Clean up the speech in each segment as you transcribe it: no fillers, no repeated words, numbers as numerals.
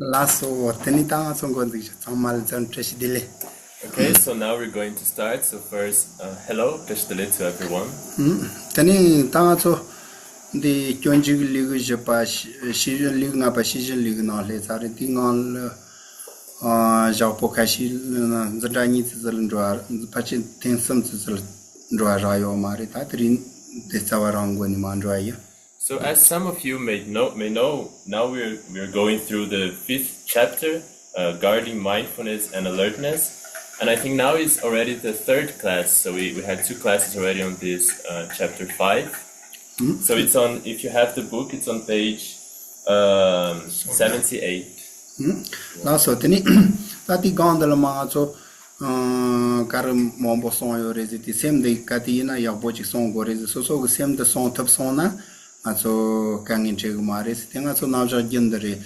Lasso tenita son gondi samal zan tresidile. Okay, so now we're going to start. So first, hello, Peshtele to everyone. Tani tanga so the kyonji ligu japa shi ligu na pa shi ligu na le sare tingal jau pokashi zanda ni tzal ndwa pachi tensam tzal ndwa rayo mari ta trin de sawarango ni mandwa ya. So as some of you may know, now we're going through the 5th chapter, guarding mindfulness and alertness, and I think now is already the 3rd class. So we had 2 classes already on this chapter 5. So it's on. If you have the book, it's on page 78. Na so tani tati gondala ma so karam mombo son yo reziti sem de katina ya bochi son go rezi so sem de son tap son na so kangin che gumare tenga so na ja gendere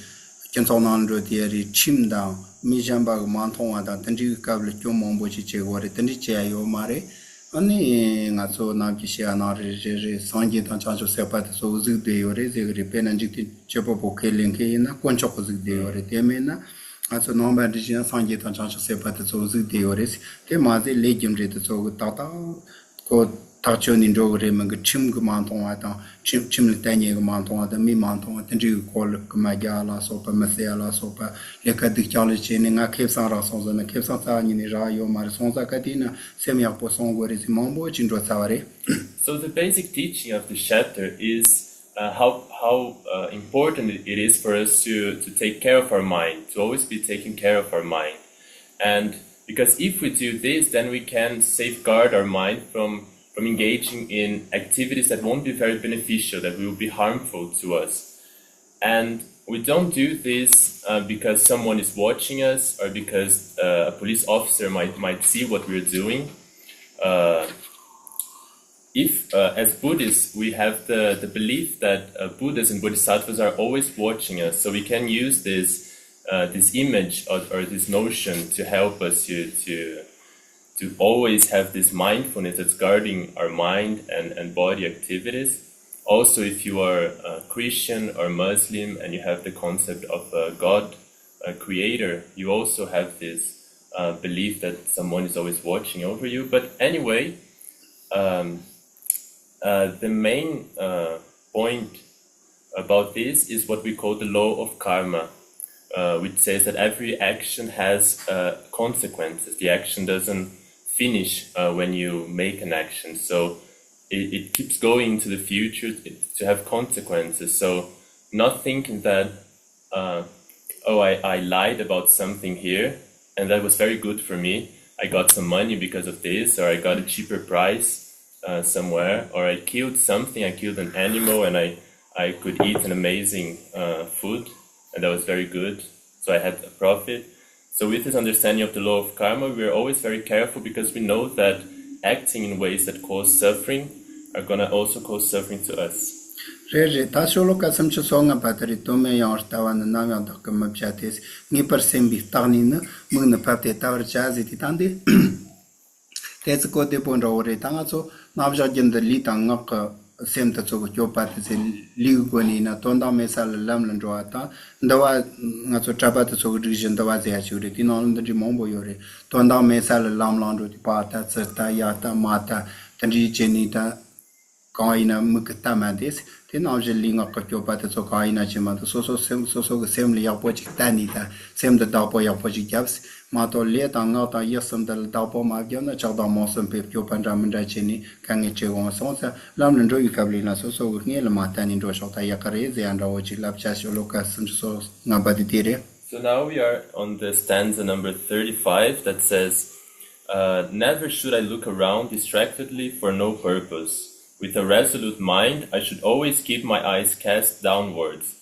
ken so nan ro dieri chim da mi jamba ga man thong wa da tanji ka ble kyo mombo chi che go re tanji che yo mare ani nga so na ki sha na re je sangye ta cha so se pa so zu de yo re ze re pe nan ji ti che po po ke len ke na kon cho ko zu de yo re te me na so no ba de ji sangye ta cha so se pa so zu de yo re te ma ze le jim re so ta ta ko ta cho nin ro re ma ga chim ga man thong wa ta chim le ta nye ga man thong wa da mi man thong wa tan ji ko le ka ma ja la so pa ma se la so pa le ka dik cha le che ne nga ke sa ra so na ke sa ta ni ni ra yo ma so sa ka ti na se mi a po so go re si mon bo chin ro sa wa re. So the basic teaching of the chapter is how important it is for us to take care of our mind, to always be taking care of our mind, and because if we do this, then we can safeguard our mind from engaging in activities that won't be very beneficial, that will be harmful to us. And we don't do this because someone is watching us or because a police officer might see what we're doing. If as Buddhists we have the belief that Buddhas and Bodhisattvas are always watching us, so we can use this image or this notion to help us to always have this mindfulness that's guarding our mind and body activities. Also, if you are a Christian or Muslim and you have the concept of a God, a creator, you also have this belief that someone is always watching over you. But anyway, the main point about this is what we call the law of karma, which says that every action has consequences. The action doesn't finish when you make an action, so it keeps going into the future to have consequences. So not thinking that I lied about something here and that was very good for me, I got some money because of this, or I got a cheaper price somewhere, or I killed something, I killed an animal and I could eat an amazing food and that was very good, so I had a profit. So with this understanding of the law of karma, we are always very careful because we know that acting in ways that cause suffering are going to also cause suffering to us. Re ta solo ka sam chu so nga patri to me ya ta wan na nga da ka ma chates ni per sem bi ta ni na mu na pa te ta ur cha zi ti tan de te ko de pon ro re ta nga so na ba jin de li ta nga ka sem ta so ko pa te se li go ni na ton da me sa lam lan ro ta nda wa nga so cha pa te so ri jin da wa ze ya chu re ti no nda ji mo bo yo re ton da me sa lam lan ro ti pa ta sa ta ya ta ma ta tan ji che ni ta kaina mukta ma des te na je linga ka kyo pa te so kaina che ma so ga sem le ya po chi ta ni ta sem da po ya po chi gaps ma to le ta nga ta yesam da po ma gyo na cha da mo sem pe kyo pan ra man da che ni ka nge che go so sa lam len ro yu ka bli na so nge le ma ta ni ro sho ta ya ka re ze an ra o chi lap cha sho lo ka sem so nga ba di re. So now we are on the stanza number 35 that says, never should I look around distractedly for no purpose. With a resolute mind, I should always keep my eyes cast downwards.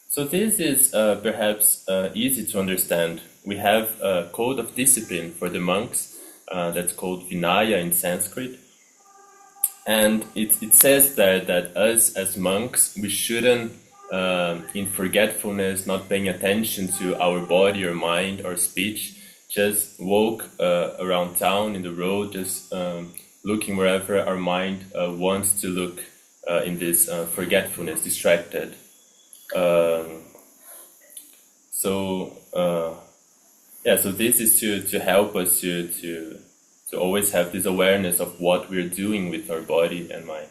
So this is perhaps easy to understand. We have a code of discipline for the monks that's called Vinaya in Sanskrit. And it says there that us as monks, we shouldn't, in forgetfulness, not paying attention to our body or mind or speech, just walk around town in the road, just looking wherever our mind wants to look in this forgetfulness, distracted. So so this is to help us to always have this awareness of what we're doing with our body and mind.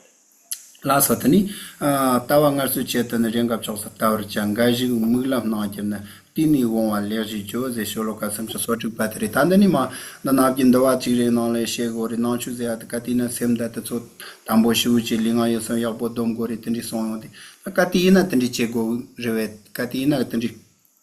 Last hatani tawa ngarsu chetan rengap choksa tawar changaji muglam na jemna tini wonwa leji joze sholoka samcha sotu patri tandani ma na nabjin dawa chire na le shegori na chuze at katina semda ta so tambo shuji linga yoso yakbo dom gori tindi sonodi katina tindi chego revet katina tindi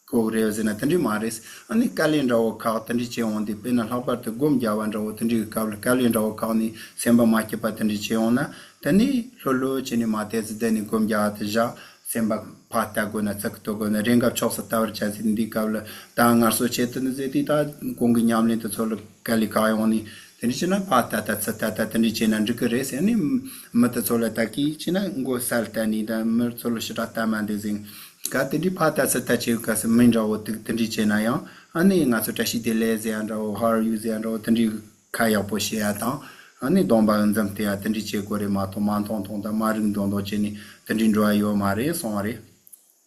ko revzena tindi maris ani kalendra o ka tindi che ondi pena habar to gom jawan ro tindi kalendra o ka ni semba ma ke patindi che ona tani lolo chini matez deni gomja atja semba pata gona sakto gona renga choksa tawar chasi ndi kavla ta ngarso chetan zeti ta kongi nyamle to solo kali kayoni tani china pata ta sata ta tani china ndikres ani mata solo taki china ngo saltani da mer solo shirata mandezing ka tani pata sata che ka minra o tani china ya ani ngaso tashi deleze andra o har use andra tani kaya poshi ata ani domba nzam te atendri che gore ma to man ton ton da maring don do cheni tendrin joa yo mare sonare.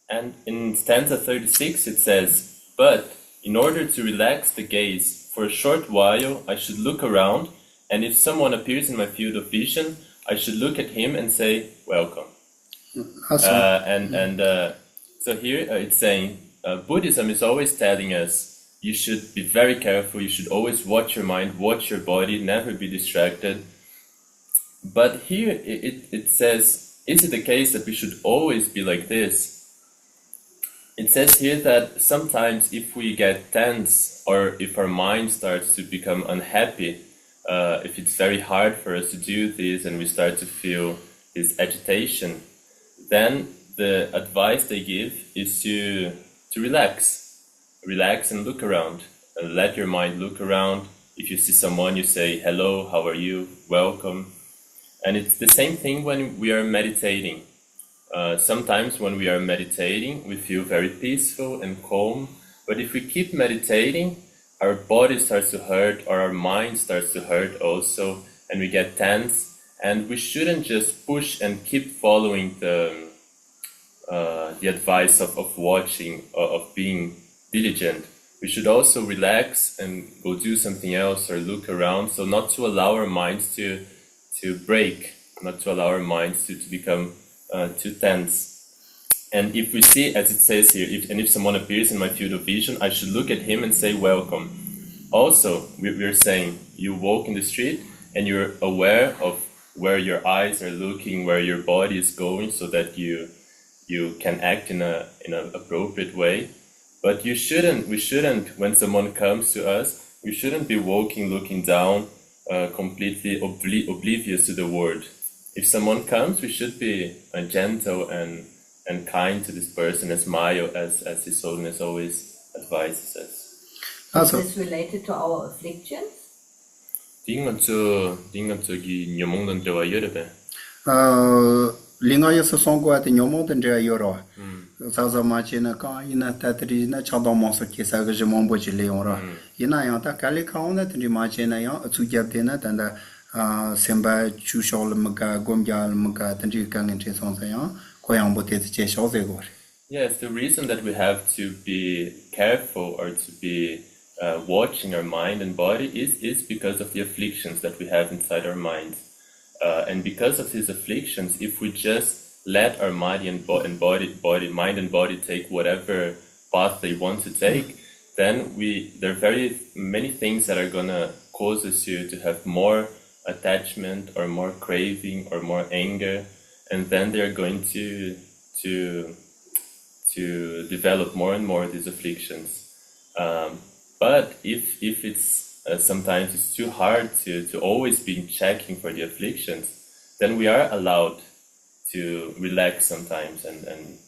And in stanza 36 it says, "But in order to relax the gaze for a short while, I should look around, and if someone appears in my field of vision, I should look at him and say, welcome." So here it's saying Buddhism is always telling us you should be very careful, you should always watch your mind, watch your body, never be distracted. But here it says, is it the case that we should always be like this? It says here that sometimes if we get tense or if our mind starts to become unhappy, if it's very hard for us to do this and we start to feel this agitation, then the advice they give is to relax. Relax and look around. And let your mind look around. If you see someone, you say, hello, how are you? Welcome. And it's the same thing when we are meditating. Sometimes when we are meditating, we feel very peaceful and calm. But if we keep meditating, our body starts to hurt or our mind starts to hurt also. And we get tense. And we shouldn't just push and keep following the advice of watching, of being diligent. We should also relax and go do something else or look around, so not to allow our minds to break, not to allow our minds to become too tense. And if we see, as it says here, if someone appears in my field of vision, I should look at him and say welcome. Also, we're saying you walk in the street and you're aware of where your eyes are looking, where your body is going, so that you can act in an appropriate way. But we shouldn't, when someone comes to us, we shouldn't be walking, looking down, completely oblivious to the world. If someone comes, we should be gentle and kind to this person, and smile, as His Holiness always advises us. Is this related to our afflictions? Linga yasa songo ati nyomo tendria yoro. Saza machi na ka ina tatri na chado monso kesa ga jemombo chi leora. Ina yang ta kali kaona tendri machi na yang tsujab de na tanda semba chu shol mga gomjal mga tendri kang entre sonsa yang koyang bo te che shol ze gore. Yes, the reason that we have to be careful or to be watching our mind and body is because of the afflictions that we have inside our minds. And because of these afflictions, if we just let our mind and body take whatever path they want to take, then there are very many things that are gonna cause us to have more attachment or more craving or more anger, and then they're going to develop more and more of these afflictions. But if it's sometimes it's too hard to always be checking for the afflictions, then we are allowed to relax sometimes and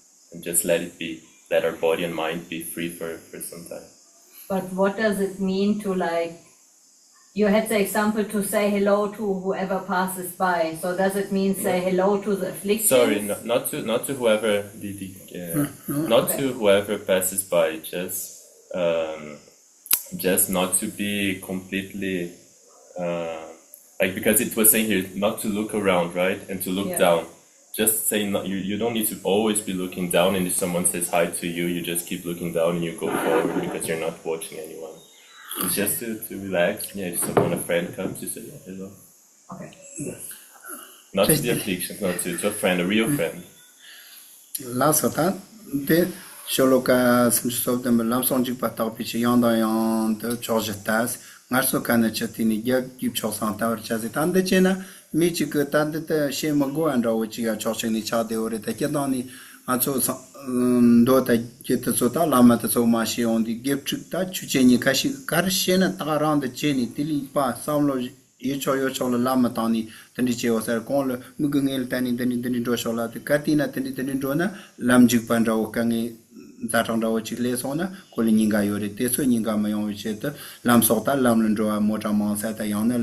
just let it be, let our body and mind be free for some time. But what does it mean to, like, you had the example to say hello to whoever passes by, so does it mean say hello to the afflictions? Sorry, not to whoever to whoever passes by, just not to be completely because it was saying here not to look around, right, and to look down. just say not, you don't need to always be looking down, and if someone says hi to you, you just keep looking down and you go forward because you're not watching anyone. It's just to relax. Yeah, if someone, a friend comes, you say, yeah, hello. Okay. Not to the affliction, not to a friend, a real friend. Last time, the Sholoka some them Lamsonjik Patapichi Yanda and the George Tas, Narso Kana Chatini, Yip Chosan Tower Chazitan de Chena, Michika Tandeta Shemago and Rawichi Choshin each other or the Kedani, and so Dota Kitasota Lamata so Mashi on the Gip Chucheni Kashi Karshena around the Cheni, Tili Pa, Samlo. Yochola Lamatani, Tanichi was a call, Mugungel Tani, Tani Doshola, the Katina, Tani Drona, Lamjik Pandra, Kangi, Tatanda Chilesona, Kolininga Yori, Teso, Ninga Mayon Cheta, Lam Sota, Lam Landroa, Motaman Satayana,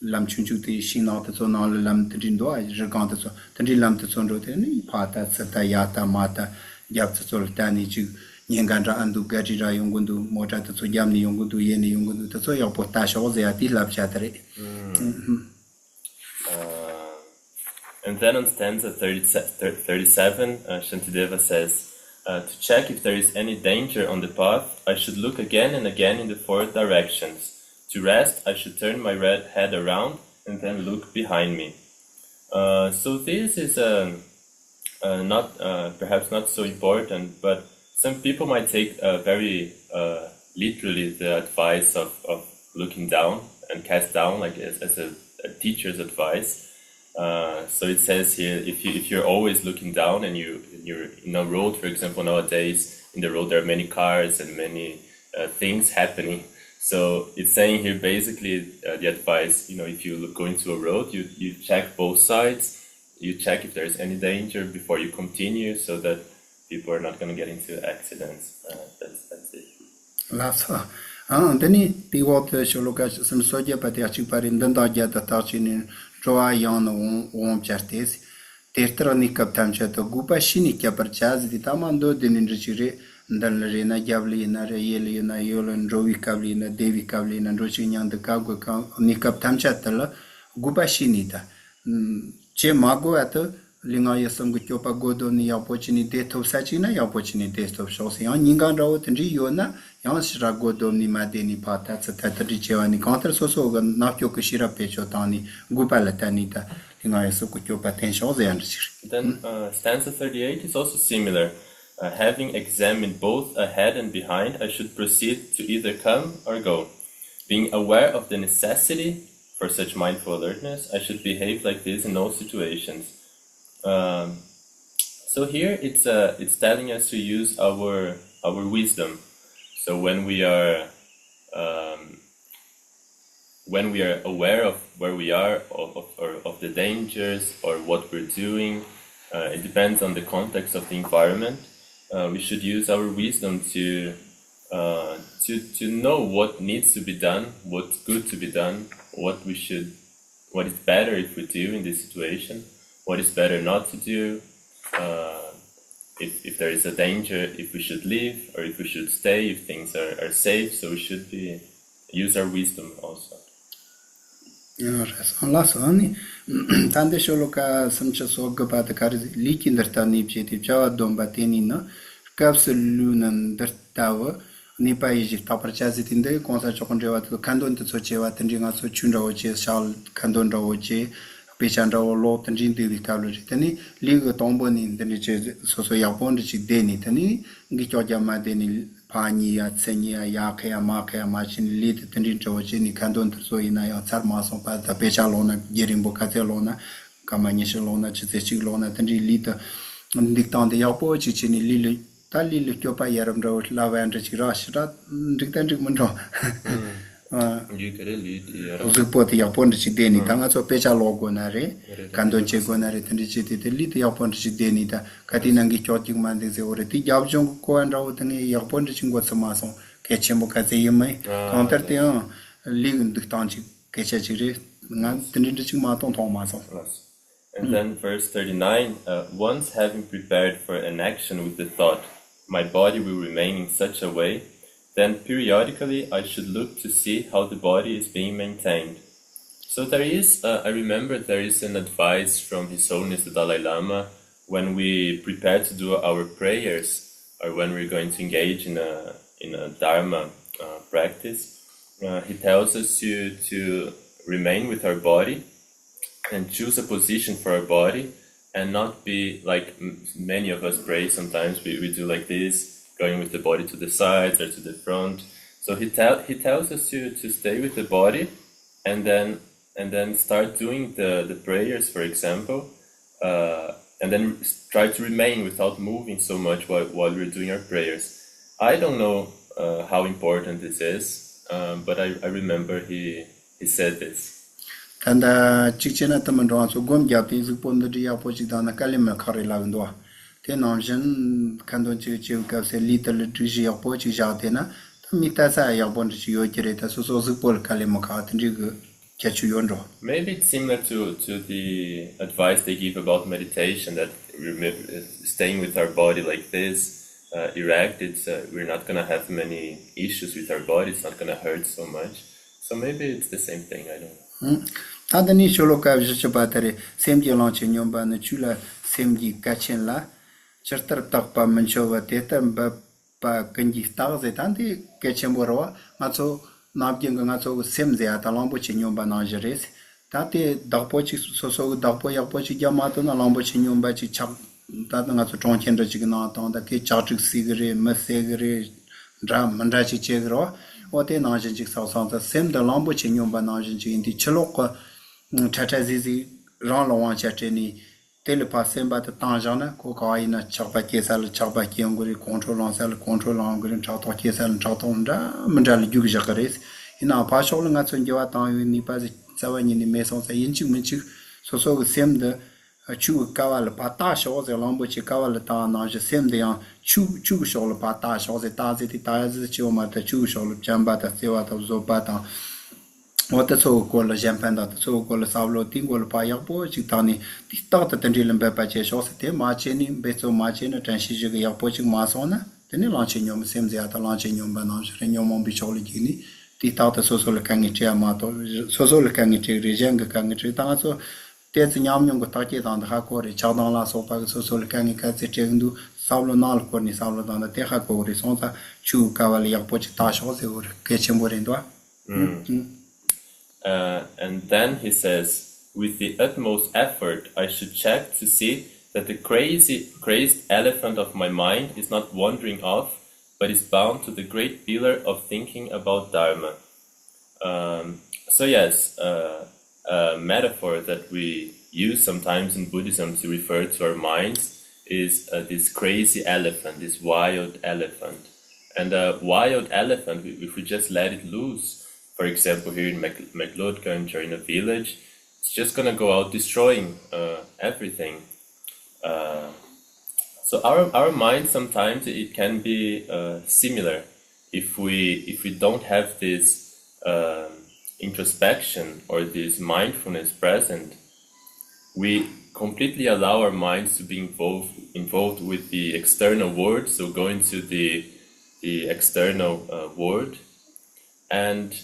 Lam Chunchuti, Shina, the Sonal, Lam Tindo, Gigantaso, Tani Lam Tsondo, Pata, Satayata, Mata, Yapsol Tani. Nyangandra andu gajira yungundu mota to yamni yungundu yeni yungundu to ya potasho ze ati lab chatare. And then on stanza 37, Shantidevas says, to check if there is any danger on the path, I should look again and again in the four directions. To rest, I should turn my head around and then look behind me. So this is not perhaps not so important, but some people might take very literally the advice of looking down and cast down, like as a teacher's advice. So it says here, if you're always looking down and you're in a road, for example, nowadays in the road there are many cars and many things happening. So it's saying here basically the advice, if you go into a road, you check both sides, you check if there's any danger before you continue, so that people are not going to get into accidents. That's it. Lasa. Then the water sholoka some soja patiachiparin Danda Tachin, Joa Yan Wom Chastis, Tertrani Captain to Gupa Shini Caparchaz, the Tamando, Dinindrichire, Danlarina Gavlina, Yelina, Yolan, Jovi Kavlina, Devi Kavlin, and Rochinyan the Kago Nikap Tamchatala, Gupa Shinita. Che Mago at Linga some good yopa godo ni opportunity to Sachina, opportunity of Shosi on Yingan Road and Riona, Yansra godo ni Madeni Patats, Tatricio and Counter so not Yokushira Pechotani, Gupalatanita, Linga so good your potential the answer. Then stanza 38 is also similar. Having examined both ahead and behind, I should proceed to either come or go. Being aware of the necessity for such mindful alertness, I should behave like this in all situations. So here it's telling us to use our wisdom. So when we are aware of where we are, of the dangers or what we're doing, it depends on the context of the environment. We should use our wisdom to know what needs to be done, what's good to be done, what is better if we do in this situation, what is better not to do, if there is a danger, if we should leave or if we should stay, if things are safe. So we should use our wisdom also. Lasani Tande Sholoka Samchaso Gabata Kari Likin der Tanipchi, Java Dombatenina, Capsulunan der Tower, Nipa Egypt, Paparchazit in the concert Chokonjava to Kandon to Socheva, Tanjinga Sochunda Oche, Shal Kandon Oche, Pechandra Lot and Jin Devi Cavalry, Tani, Liga Tomboni, the Niche Soso Yapon, Deni, Tani, Gichoja Madeni. Pania, Tsenia, Yakea, Makea, Machin, Lit, Tendincho, Jenny, Candon, Soina, Sarmason, Pata, Pechalona, Gerimbo Catelona, Camanishalona, Chitechilona, Tendi Lita, and Dicton the Yapo, Chichini, Lili, Tali, Copa Yaram Road, Lava and Chirash, Dictantric Monro. Support Yapon Chideni, Tangaso Pechalogonare, Candon Chegonare, Tendichiti, the Lit Yapon Chidenita, Katinangi Choting Mandis or T. Jabjong Ko and Rautani, Yapon Chingotamason, Ketchemo Katayame, Counter the League Dictanchi, Ketchachiri, Tendiching Maton Thomason. And then verse 39, once having prepared for an action with the thought, my body will remain in such a way, then periodically I should look to see how the body is being maintained. So there is, I remember there is an advice from His Holiness the Dalai Lama when we prepare to do our prayers or when we're going to engage in a Dharma practice. He tells us to remain with our body and choose a position for our body and not be like many of us pray sometimes. We do like this, going with the body to the sides or to the front. So he tells us to stay with the body and then start doing the prayers, for example, and then try to remain without moving so much while we're doing our prayers. I don't know how important this is, but I remember he said this. Tanda chichena tamandwa so gom gyapti zupon de ya pochidana kalima kharila ndwa te namjin kandon chichu ka se little driji ya pochi jatena tamita sa ya bon chi yo kireta so zupol kalima khatri kechu yondro. Maybe it's similar to the advice they give about meditation, that staying with our body like this, erect, we're not going to have many issues with our body, it's not going to hurt so much. So maybe it's the same thing, I don't know. Tadani sholoka vishapatare semji launch nyomba na chula semji kachen la chartar takpa manchova teta pa kanji tagze tandi kechemboro maso nabjeng ngaso semze atalambo chinyomba na jeres tate dagpochi soso dagpo yakpochi jamato na lambo chinyomba chi chap tata ngaso chongchen de chigna tanda ke chachik sigre masegre dram mandra chi chegro ote na jin chik sa sem de lambo chinyomba na jin chi indi chlok Tata Zizi Ran Lawan Chatini Telepassem by the Tanjana, Cocaina, Chapa Kesal, Chapa Kianguri, control on cell, control on green Chata Kesal and Chatonda, Mandal Jugjacares. In our partial Nats and Jawatan, Nipas, Savan in the Mason, Inchi Minchu, so same the Chu Kaval Patash or the Lambochi Kaval Tana, the same day on Chu Shol Patash or the Tazi Taz, the Chumata Chu Shol Jambata, Sewata Zopata. What the so called Jampanda, so called Savlo, Tingol Payapo, Chitani, started the Drill and Bepache, Shosete, Marchini, Beso Marchin, Transition, poaching Masona, then you launching your same the other launching your banage, and your mom bicholigini, the Tata Social Kangichi Amato, Social Kangichi, Rejenga Kangichi, Tanso, there's a young Gotaki on the Hakori, Chadala Sopa, Social Kangika, Chendu, Savlo Nal Corni, Savlo on the Tehako, Risonta, Chu Cavalier Pochitash, or Ketchemborindua. And then he says, with the utmost effort, I should check to see that the crazed elephant of my mind is not wandering off, but is bound to the great pillar of thinking about Dharma. So yes, a metaphor that we use sometimes in Buddhism to refer to our minds is this crazy elephant, this wild elephant. And a wild elephant, if we just let it loose, for example, here in McLeodganj or in a village, it's just going to go out destroying everything. So our mind sometimes it can be similar if we don't have this introspection or this mindfulness present. We completely allow our minds to be involved with the external world, so go into the external world, and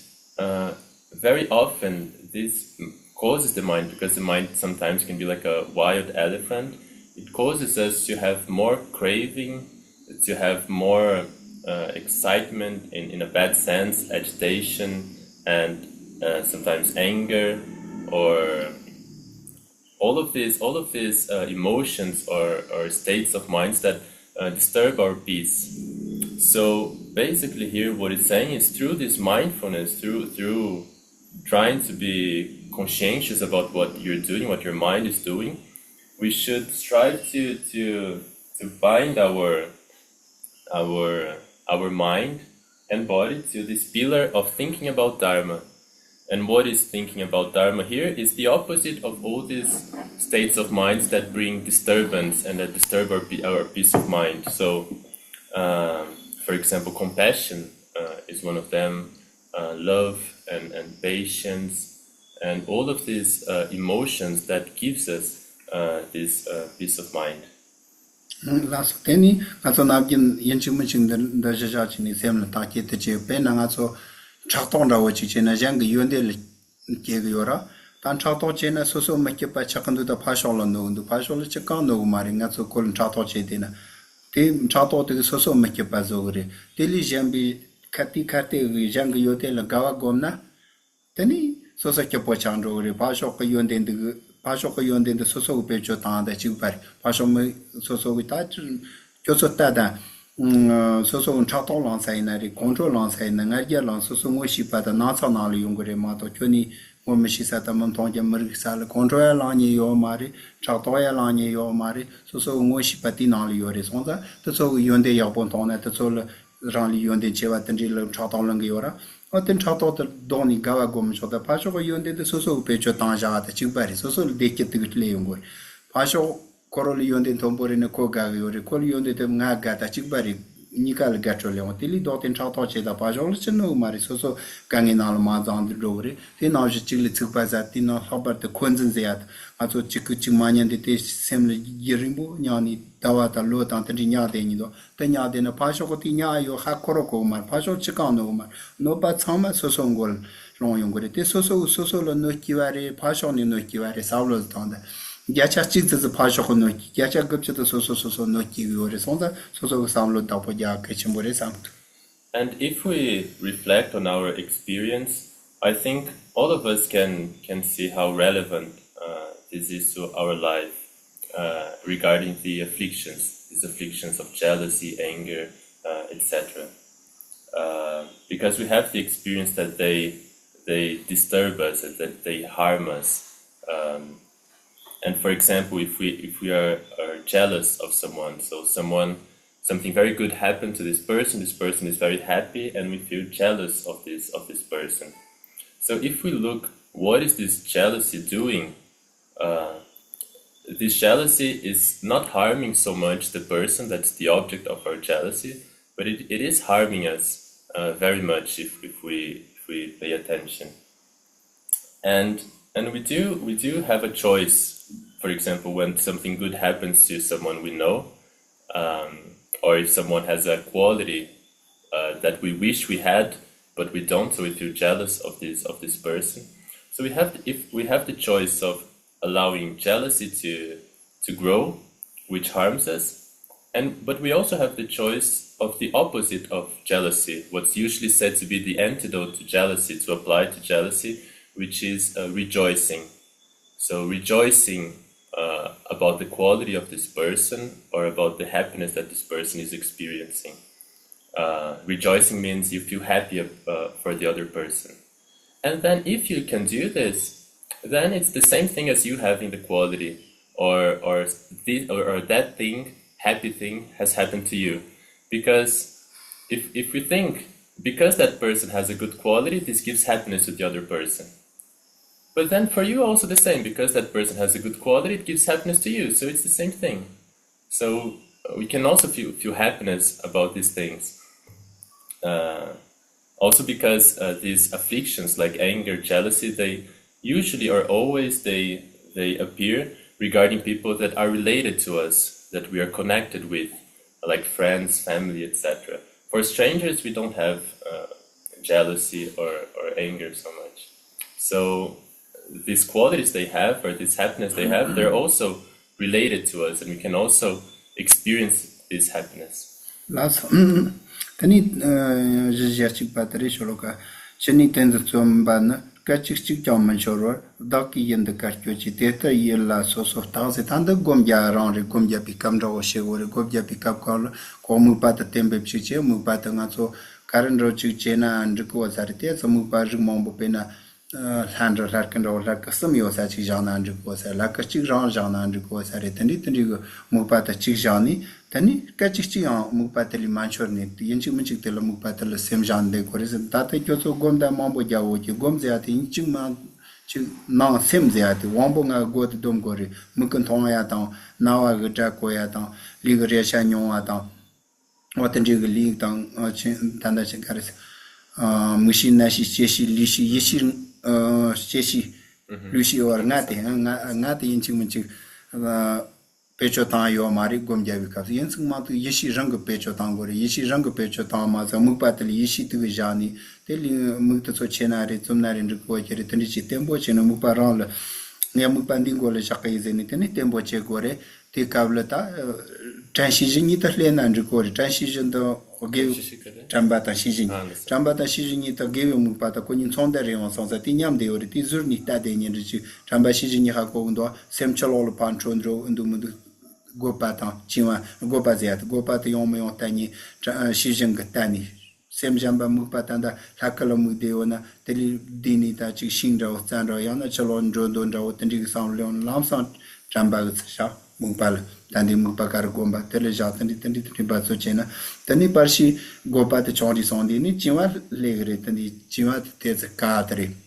very often this causes the mind, because the mind sometimes can be like a wild elephant. It causes us to have more craving, to have more excitement in a bad sense, agitation, and sometimes anger, or all of these emotions or states of minds that disturb our peace. So basically here what it's saying is, through this mindfulness, through trying to be conscientious about what you're doing, what your mind is doing, we should strive to bind our mind and body to this pillar of thinking about Dharma. And what is thinking about Dharma here is the opposite of all these states of minds that bring disturbance and that disturb our peace of mind. So, for example, compassion is one of them, love and patience, and all of these emotions that gives us this peace of mind. Last penny, as on Abgin Yenchimaching the Jajachini Sem Taki the Pen and also Chatonda, which in a young Yundel Kegiora, tan chato che na so so make pa chakandu da phashol no ndu phashol che kan no mari nga so kol chato che de na te chato te so so make pa zo re te li jambi khati khate jang yo te la gawa gomna tani so so ke po chang ro re phashol ko yon den de phashol ko yon den de so so pe cho ta da chi par phashol me so so ta cho so ta da so so chato lang sai na ri control lang sai na nga ya lang so so ngo shi pa da na cha na li yong re ma to choni我们是在他们当家门口了，工作也让你要嘛的，找到也让你要嘛的，所以我是不地哪里要的，现在这做用的要不当呢，这做了让你用的计划等着了找到那个要了，我等找到的当你搞个我们说的，怕说个用的所以被就当下的就白的，所以得给这个利用过，怕说可能用的同步人ko ga yo re ko用的的nga ga ta chik bari nikal gatro le on tili do ten cha to che da pa jol chen no mari so so gang in al ma zang de do re te na je chik le chuk pa za ti na habar de khonzen zat a so chik chik ma nyan de te sem le yirimbo nya ni dawa ta lo ta ten nya de ni do te nya de na pa so ko ti nya yo ha koro ko mar pa so chik no mar no pa chama so so ngol long yong gore te so so lo no ki ware pa so ni no ki ware sa lo ta da Yacha chik tsa pasho no yacha gup chata so no ki yore sonda so samlo dapo ya kachimore samtu. And if we reflect on our experience, I think all of us can see how relevant this is to our life regarding the afflictions, these afflictions of jealousy, anger, etc. Because we have the experience that they disturb us and that they harm us. And for example, if we are jealous of someone, so something very good happened to this person is very happy, and we feel jealous of this person. So if we look, what is this jealousy doing? This jealousy is not harming so much the person that's the object of our jealousy, but it is harming us very much if we pay attention. And we do have a choice. For example, when something good happens to someone we know, or if someone has a quality that we wish we had, but we don't, so we feel jealous of this person. So if we have the choice of allowing jealousy to grow, which harms us, but we also have the choice of the opposite of jealousy, what's usually said to be the antidote to jealousy, to apply to jealousy, which is rejoicing. So rejoicing about the quality of this person or about the happiness that this person is experiencing. Rejoicing means you feel happy for the other person. And then if you can do this, then it's the same thing as you having the quality or that thing, happy thing has happened to you. Because if we think, because that person has a good quality, this gives happiness to the other person. But then for you also the same, because that person has a good quality, it gives happiness to you. So it's the same thing. So we can also feel happiness about these things. Also because these afflictions like anger, jealousy, they usually or always they appear regarding people that are related to us, that we are connected with, like friends, family, etc. For strangers, we don't have jealousy or anger so much. So these qualities they have, or this happiness they have, they're also related to us, and we can also experience this happiness. Last, tani jachik patri sholoka, cheni tenza tsomban, kachik jaman shoro, daki yend karkyochi, teta yella soso taze, tanda gomja ranri, gomja pikam rawo shegore, gomja pikap kala, komu pata tembe pchiche, mu pata ngaso, karan ro chikchena andriko wasarite, so mu pa jumombo pena, Lharampa larkan ro la kasam yo sa chi jana andri ko sa la ka chi ran jana andri ko sa re tani go mu pa ta chi jani tani ka chi chi mu pa ta li manchor ne yin chi mun chi te la mu pa ta la sem jan de ko re ta ta kyo so gom da mambo ja wo ki gom ja ti chi ma chi na sem ja ti wang bo nga go de dom go re mu kan thong ya ta na wa ga ta ko ya ta li ga re sha nyon wa ta wa tan ji ga li ta tan da chen ka re mu shi na shi che shi li shi yi shi Geshe, Lucy or Ngati, Ngati in Chimunchi, pecho tang yo mari gom jawi ka yen sing ma tu yishi rang pecho tang gore yishi rang pecho tang ma za mu pat li yishi tu jani te li mu to so chena re zum na ren ko che re tni chi tembo che no mu pa ran le ne mu pa nding gole cha kai zeni te ni tembo che gore te kavla ta tan shi jin ta le nan ko re tan shi jin do ge chamba ta shi jin ta ge mu pa ta ko ni chong da re on sa ti nyam de ore ti zur ni ta de ni ri chi chamba shi jin ha ko ndo sem chalo lo pan chon ro ndu mu Gopata, Chima, Gopazet, Gopata Yomo Tani, Shijin Gatani, Sem Jamba Mupatanda, Hakalamu Deona, Teli Dinita, Shinjo, Sandra, Yana Chalon, Jodonja, Tendi Sound Leon, Lamson, Jamba Sha, Mupal, Tandi Mupakar Gomba, Telejat, and Tendi Basochena, Tani Parshi, Gopata Chori Sondini, Chima Legre, Tandi Chima Tez Katri.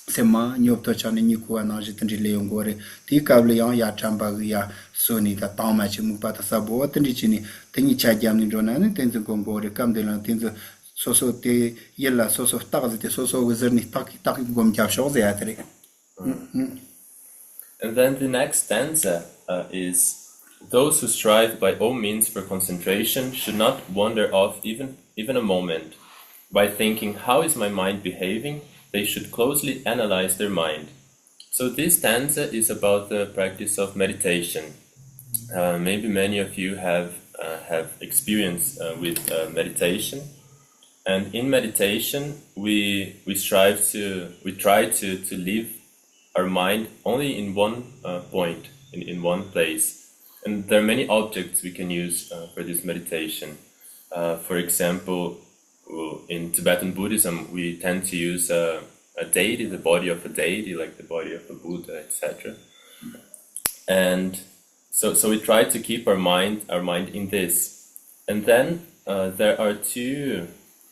Sema nyopto chani nyikuwa na jitandi leon gore ti kable yang ya chamba ya soni ta tama chi mu pata sabo tandi chini tani cha jam ni dona ni tenzu gore kam de la tenzu soso te yella soso tagze te soso wizerni tak gom ja shoze atre. And then the next stanza is, those who strive by all means for concentration should not wander off even a moment. By thinking, how is my mind behaving? They should closely analyze their mind. So this stanza is about the practice of meditation. Maybe many of you have experience with meditation, and in meditation we try to leave our mind only in one point, in one place, and there are many objects we can use for this meditation. For example, in Tibetan Buddhism, we tend to use a deity, the body of a deity, like the body of a Buddha, etc. And so we try to keep our mind in this. And then there are two.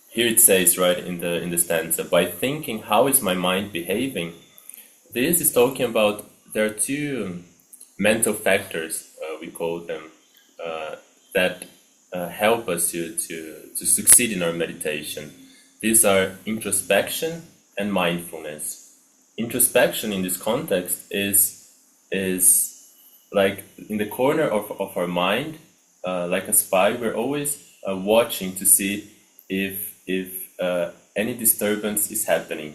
Here it says, right, in the stanza, by thinking, how is my mind behaving? This is talking about, there are two mental factors, we call them, that help us to succeed in our meditation. These are introspection and mindfulness. Introspection in this context is like in the corner of our mind, like a spy. We're always watching to see if any disturbance is happening.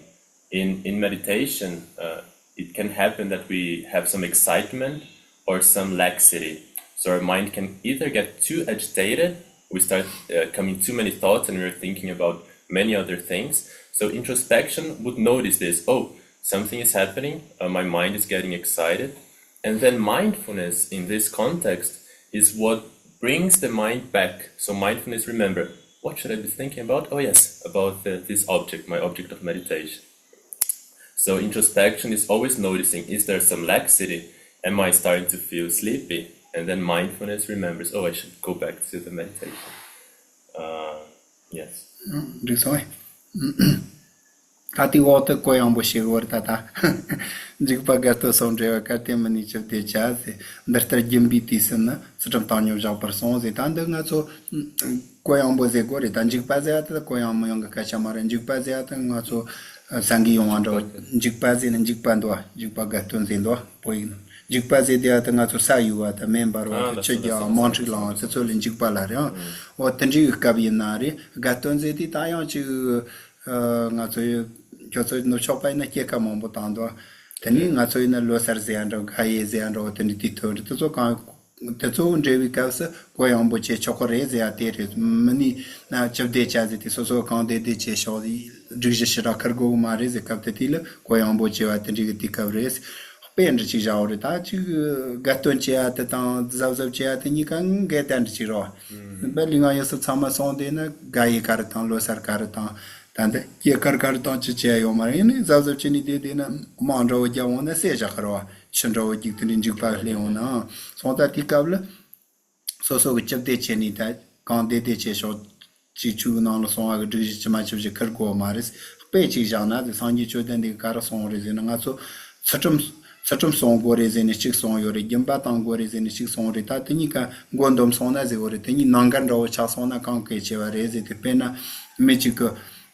In meditation, it can happen that we have some excitement or some laxity. So our mind can either get too agitated, we start coming too many thoughts and we're thinking about many other things. So introspection would notice this, oh, something is happening, my mind is getting excited. And then mindfulness in this context is what brings the mind back. So mindfulness, remember, what should I be thinking about? Oh yes, about this object, my object of meditation. So introspection is always noticing, is there some laxity? Am I starting to feel sleepy? And then mindfulness remembers, oh, I should go back to the meditation. Yes. This way. Kati water koyambo shigor tata. Jigpagato sondreva kati manicho de jazz. Dertra jimbiti sana. Sutam tanyo jau person zetanda ngaso koyambo zegore. Tanjigpazeata koyambo yonga kachamaran jigpazeata ngaso sangi yongando jigpaze and jigpandwa. Jigpagaton zindo poin. Jigpaze de atangato sayuwa ta member wa chja Montreal se solin jigpalare. O tanji kabinari gaton zeti tayon chu ngaso choso no chopai na ke kamon botando tani ngaso ina lo sarziando gaye ziando tani titor to ka to njevi kasa koyambo che chokoreze atere mani na chavde chaziti so kan de che shodi jige shira kargo mare ze kaptetile koyambo che atri ti kavres pendre ci jaure ta ci gaton che ata ta zaw che ata ni kan getan ci ro belinga yeso tsama sonde na gaye kartan lo sar kartan tante ye kartan ci che yo mare ni zaw che ni de na manjo jawona se jakro chenro ji tin ji pa leona sonta ti kable so chapde che ni ta kan de che sho ci chu na lo son aga ji chi ma chi je kargo maris pe ci jana de sanji cho den de kar son re na nga so Satum song gore zeni chik song yore gimba tang gore zeni chik song re ta tini ka gondom song na ze gore tini nangan rawo cha song na kang ke che wa re ze te pena me chik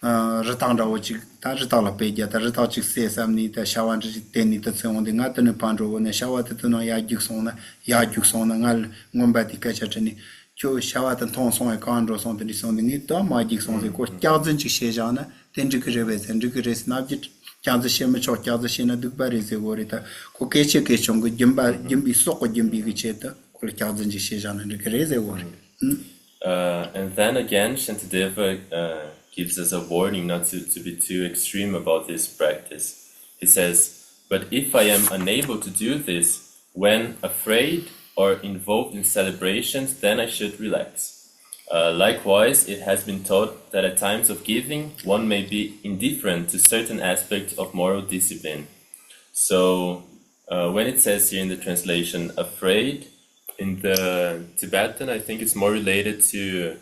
Ratang Rawo Chik, Tajatala Pedia, Tajata Chik says Amni, the Shawan Teni Tatson, the Natan Pandro, and the Shawatano Yajuksona, Yajuksona, Ngombati Kachani, Joe Shawat and Tonson, a condros on the son, the Nito, my Jixon, the court, Thousand Chishana, then Jukres and Jukres Nabjit, Chanza Shemach or Chanza Shena Dukbari, the Warita, Kokeche Kechon, Jimbi Soko Jimbi Vicheta, Thousand Chishan and the Kereze war. And then again, Shantideva gives us a warning not to be too extreme about this practice. He says, but if I am unable to do this when afraid or involved in celebrations, then I should relax. Likewise, it has been taught that at times of giving, one may be indifferent to certain aspects of moral discipline. So when it says here in the translation, afraid, in the Tibetan, I think it's more related to,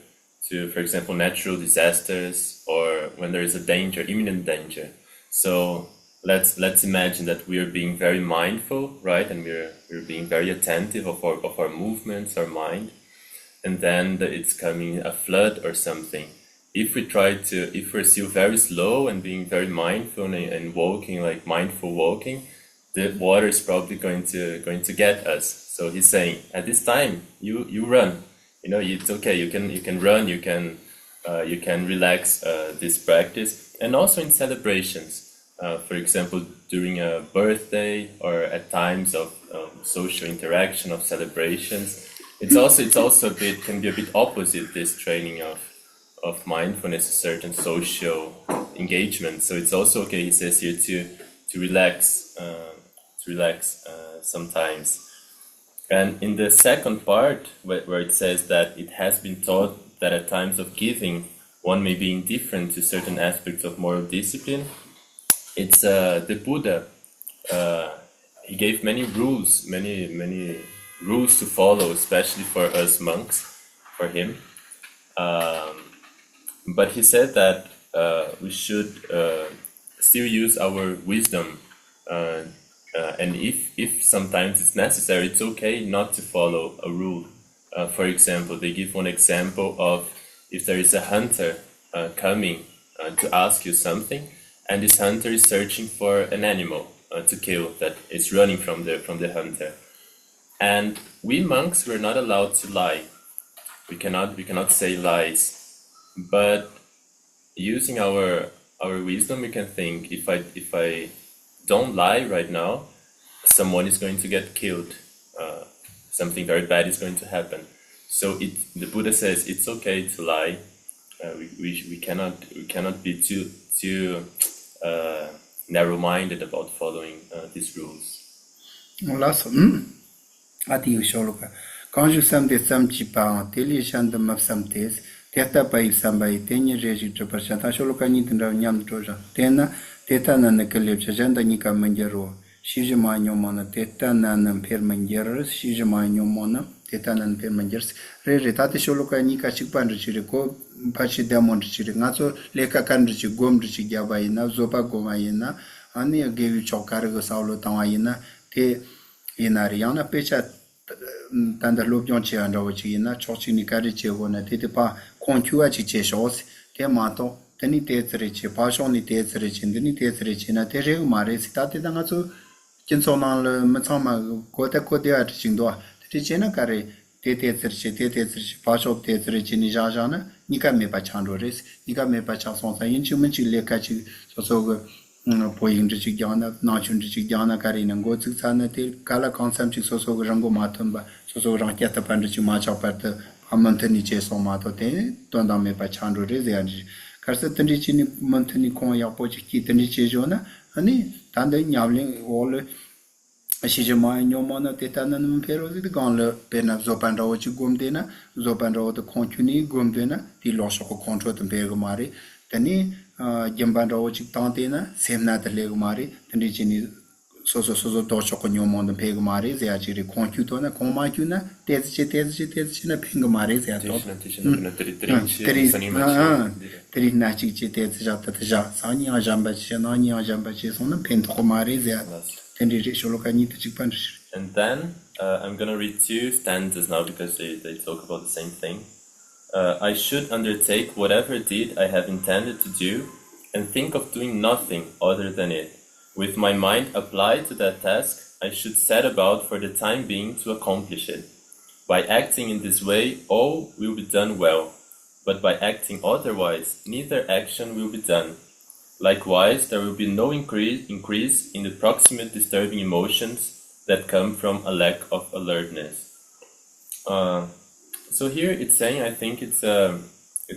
for example, natural disasters or when there is a danger, imminent danger. So let's imagine that we are being very mindful, right? And we're being very attentive of our movements, our mind. And then it's coming a flood or something. If we're still very slow and being very mindful and walking, like mindful walking, the water is probably going to get us. So he's saying, at this time, you run. It's okay. You can run. You can relax this practice, and also in celebrations. For example, during a birthday or at times of social interaction, of celebrations, it's also can be a bit opposite this training of mindfulness, a certain social engagement. So it's also okay. He says here to relax. Sometimes. And in the second part, where it says that it has been taught that at times of giving, one may be indifferent to certain aspects of moral discipline, it's the Buddha. He gave many rules to follow, especially for us monks, for him. But he said that we should still use our wisdom. And if sometimes it's necessary, it's okay not to follow a rule. For example, they give one example of if there is a hunter coming to ask you something, and this hunter is searching for an animal to kill that is running from the hunter. And we monks, we're not allowed to lie. We cannot say lies. But using our wisdom, we can think, if I don't lie right now, someone is going to get killed. Something very bad is going to happen. So the Buddha says it's okay to lie. We cannot be too narrow-minded about following these rules. Ati Sholoka. Kanju Samde Samchipa, Teli Shanda Mapsamtes, Teta Pai Sambai, Tenya Reji Trapashata Sholoka Nitanda Nyam Troja, Tena, Teta Nanakalip, Janda Nika Manjaro, Shijima Nyomona, Teta Nanam Permanjeras, Shijima Nyomona, Teta Nan Permanjers, Retati Sholoka Nika Chipan Chirico, Pachi Demon Chiringazo, Leka Kandrichi Gomrichi Javaina, Zopa Gomaina, Ania gave you Chokargo Saulo Tawaina, Te Inariana Pecha. Tanda Lobjon Chiandochina, Chochini Carichevona, Titipa, Contua Chichos, Temato, Teni Tetrich, Pashoni Tetrich, and Deni Tetrich, and Terre Maris, Tatanazo, Kinsonan, Matama, Kota Kodia Chindo, Tichena Care, Tetrich, Pasho Tetrich, Nijajana, Nika Mepachandoris, Nika Mepachason, Inchumanchi Lekachi, so. Poing Chigiana, Nachun Chigiana, Karin and Gotsana, Kala consumption so Rango Matumba, so Ranketa Pandichi Macha Pata, Amontaniche Somato, Tondame Pachandro Rezianji, Carsatanici Montani Koya Pochi Tanichijona, Ani, Tanda Yavling, all Shijama, Yomona, Tetan, Pero, the Gonle, Pena Zopandro Gumdena, Zopandro the Contuni, Gumdena, the loss of control and Pergomari, Tani. Jambando Chitantena, same not the Legumari, the Nijini Soso Tosho Nyomon, the Pegomari, the Ajiri Concutona, Comatuna, Tetchina Pingomari, three Nachi Tetja, Sanya Jambachi, Nanya Jambachi, on the Pentocomari, the Tendisholokanita Chipanch. And then I'm going to read two stanzas now because they talk about the same thing. I should undertake whatever deed I have intended to do and think of doing nothing other than it. With my mind applied to that task, I should set about for the time being to accomplish it. By acting in this way, all will be done well, but by acting otherwise, neither action will be done. Likewise, there will be no increase in the proximate disturbing emotions that come from a lack of alertness. So here it's saying, I think it's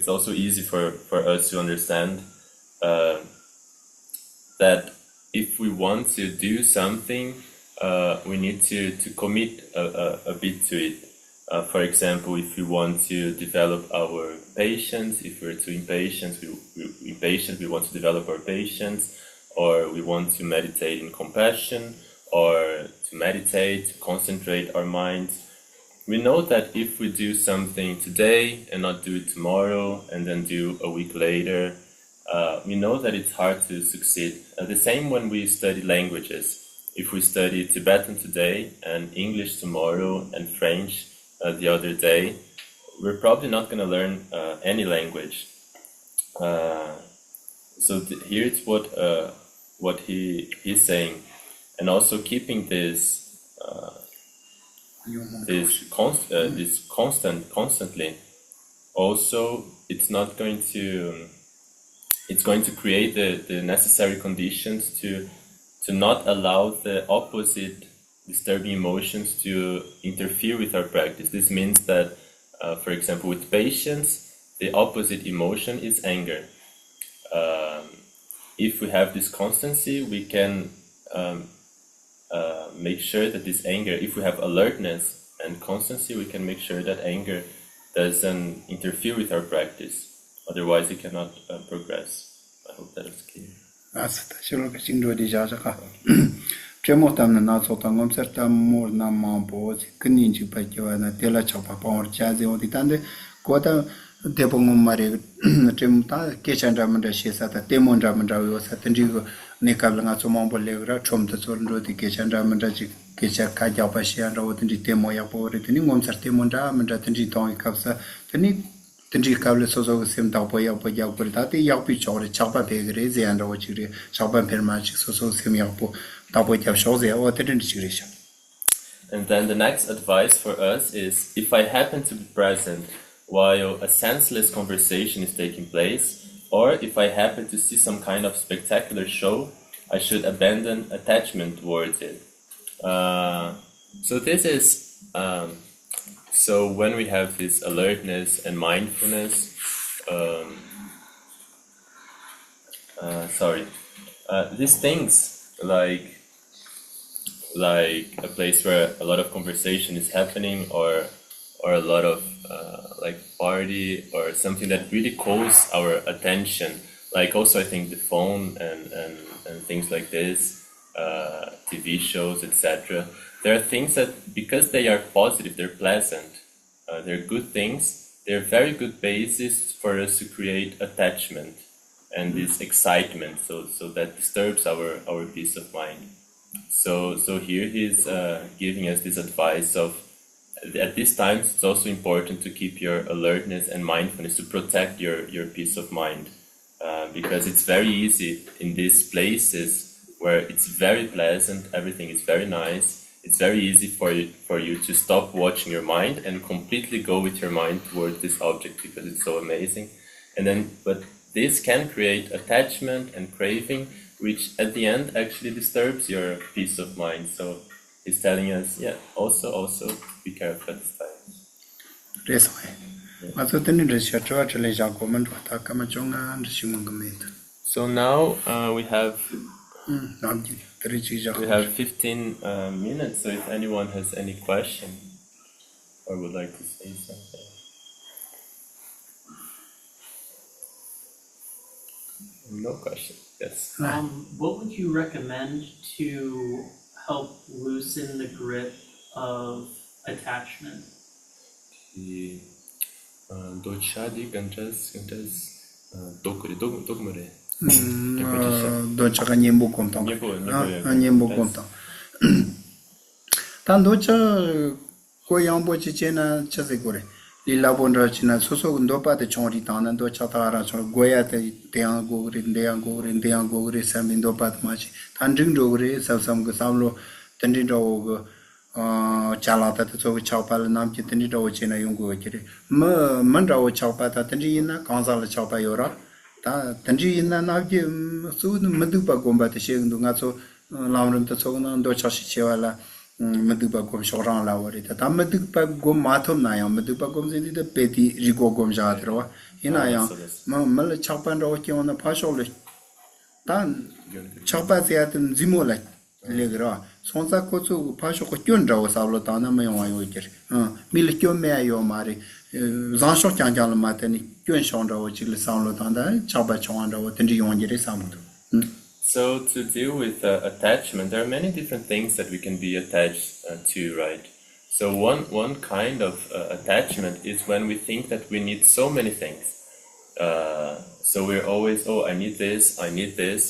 also easy for us to understand that if we want to do something, we need to commit a bit to it. For example, if we want to develop our patience, if we're too impatient, we want to develop our patience, or we want to meditate in compassion, or to meditate, to concentrate our minds. We know that if we do something today and not do it tomorrow, and then do a week later, we know that it's hard to succeed. The same when we study languages. If we study Tibetan today and English tomorrow and French the other day, we're probably not going to learn any language. So here it's what he's saying, and also keeping this constantly. Also, it's going to create the necessary conditions to not allow the opposite disturbing emotions to interfere with our practice. This means that, for example, with patience, the opposite emotion is anger. If we have this constancy, we can make sure that this anger, if we have alertness and constancy, we can make sure that anger doesn't interfere with our practice. Otherwise, it cannot progress. I hope that is clear. Tremotam na sotangom certa more na mambo kinin ji pa jo na tela chapa power chaze oditande kota debongom mare tremta kechandra manda shesa ta temondra manda yo satanji ne kabla chomombo legra chomta chorndo ti kechandra manda ji kecha ka ja pa shia ro tinji temo ya po re tini ngom certa temondra manda tinji tong kapsa tini tinji kabla sozo sem da po ya por ta ti ya pi chore chapa begre ze andro chire chapa permachi sozo sem ya po. And then the next advice for us is, if I happen to be present while a senseless conversation is taking place, or if I happen to see some kind of spectacular show, I should abandon attachment towards it. So this is, so when we have this alertness and mindfulness, these things, like a place where a lot of conversation is happening, or a lot of party, or something that really calls our attention, like also I think the phone and things like this, TV shows, etc. There are things that, because they are positive, they're pleasant, they're good things, they're very good basis for us to create attachment and this excitement, so that disturbs our peace of mind. So here he's giving us this advice of, at these times it's also important to keep your alertness and mindfulness, to protect your peace of mind, because it's very easy in these places where it's very pleasant, everything is very nice, it's very easy for you to stop watching your mind and completely go with your mind towards this object because it's so amazing. But this can create attachment and craving, which at the end actually disturbs your peace of mind. So he's telling us, also be careful this time. So now we have 15 minutes, so if anyone has any question or would like to say something. No question. Yes. What would you recommend to help loosen the grip of attachment? lila bondra china soso ndo pa de chori tanan do chatara chor goya te teang gogre samin do pat machi tanjing dogre sam ga samlo tandin do chala ta to chawpal nam chi tandin do chena yung go chire ma man do chawpa ta tandin na kansal chawpa yora ta tandin na na ji su madu pa gomba te sheng do nga so lamram ta so na do chashi chewala Madupa gom shorang la wari ta madupa gom mathom na yang madupa gom zindi da peti rigo gom jaatrawa ina yang mal chapan rawa ki ona phasho le tan chapa se atin zimo la legra sonsa ko chu phasho ko kyon rawa savlo ta na ma yong ayo ker mil kyon me ayo mari zan shok chang chang la matani kyon shong rawa chi le savlo ta da chapa chong rawa tin yong jere samdu So to deal with attachment, there are many different things that we can be attached to, right? So one kind of attachment is when we think that we need so many things. So we're always, oh, I need this, I need this.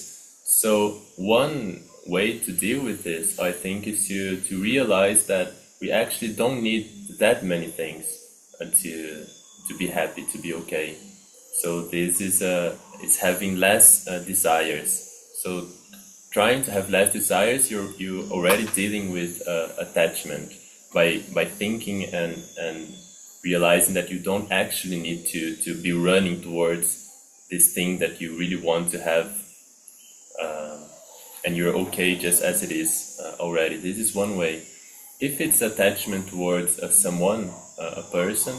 So one way to deal with this, I think, is to realize that we actually don't need that many things to be happy, to be okay. So this is having less desires. So trying to have less desires, you're already dealing with attachment by thinking and realizing that you don't actually need to be running towards this thing that you really want to have, and you're okay just as it is already. This is one way. If it's attachment towards someone, a person,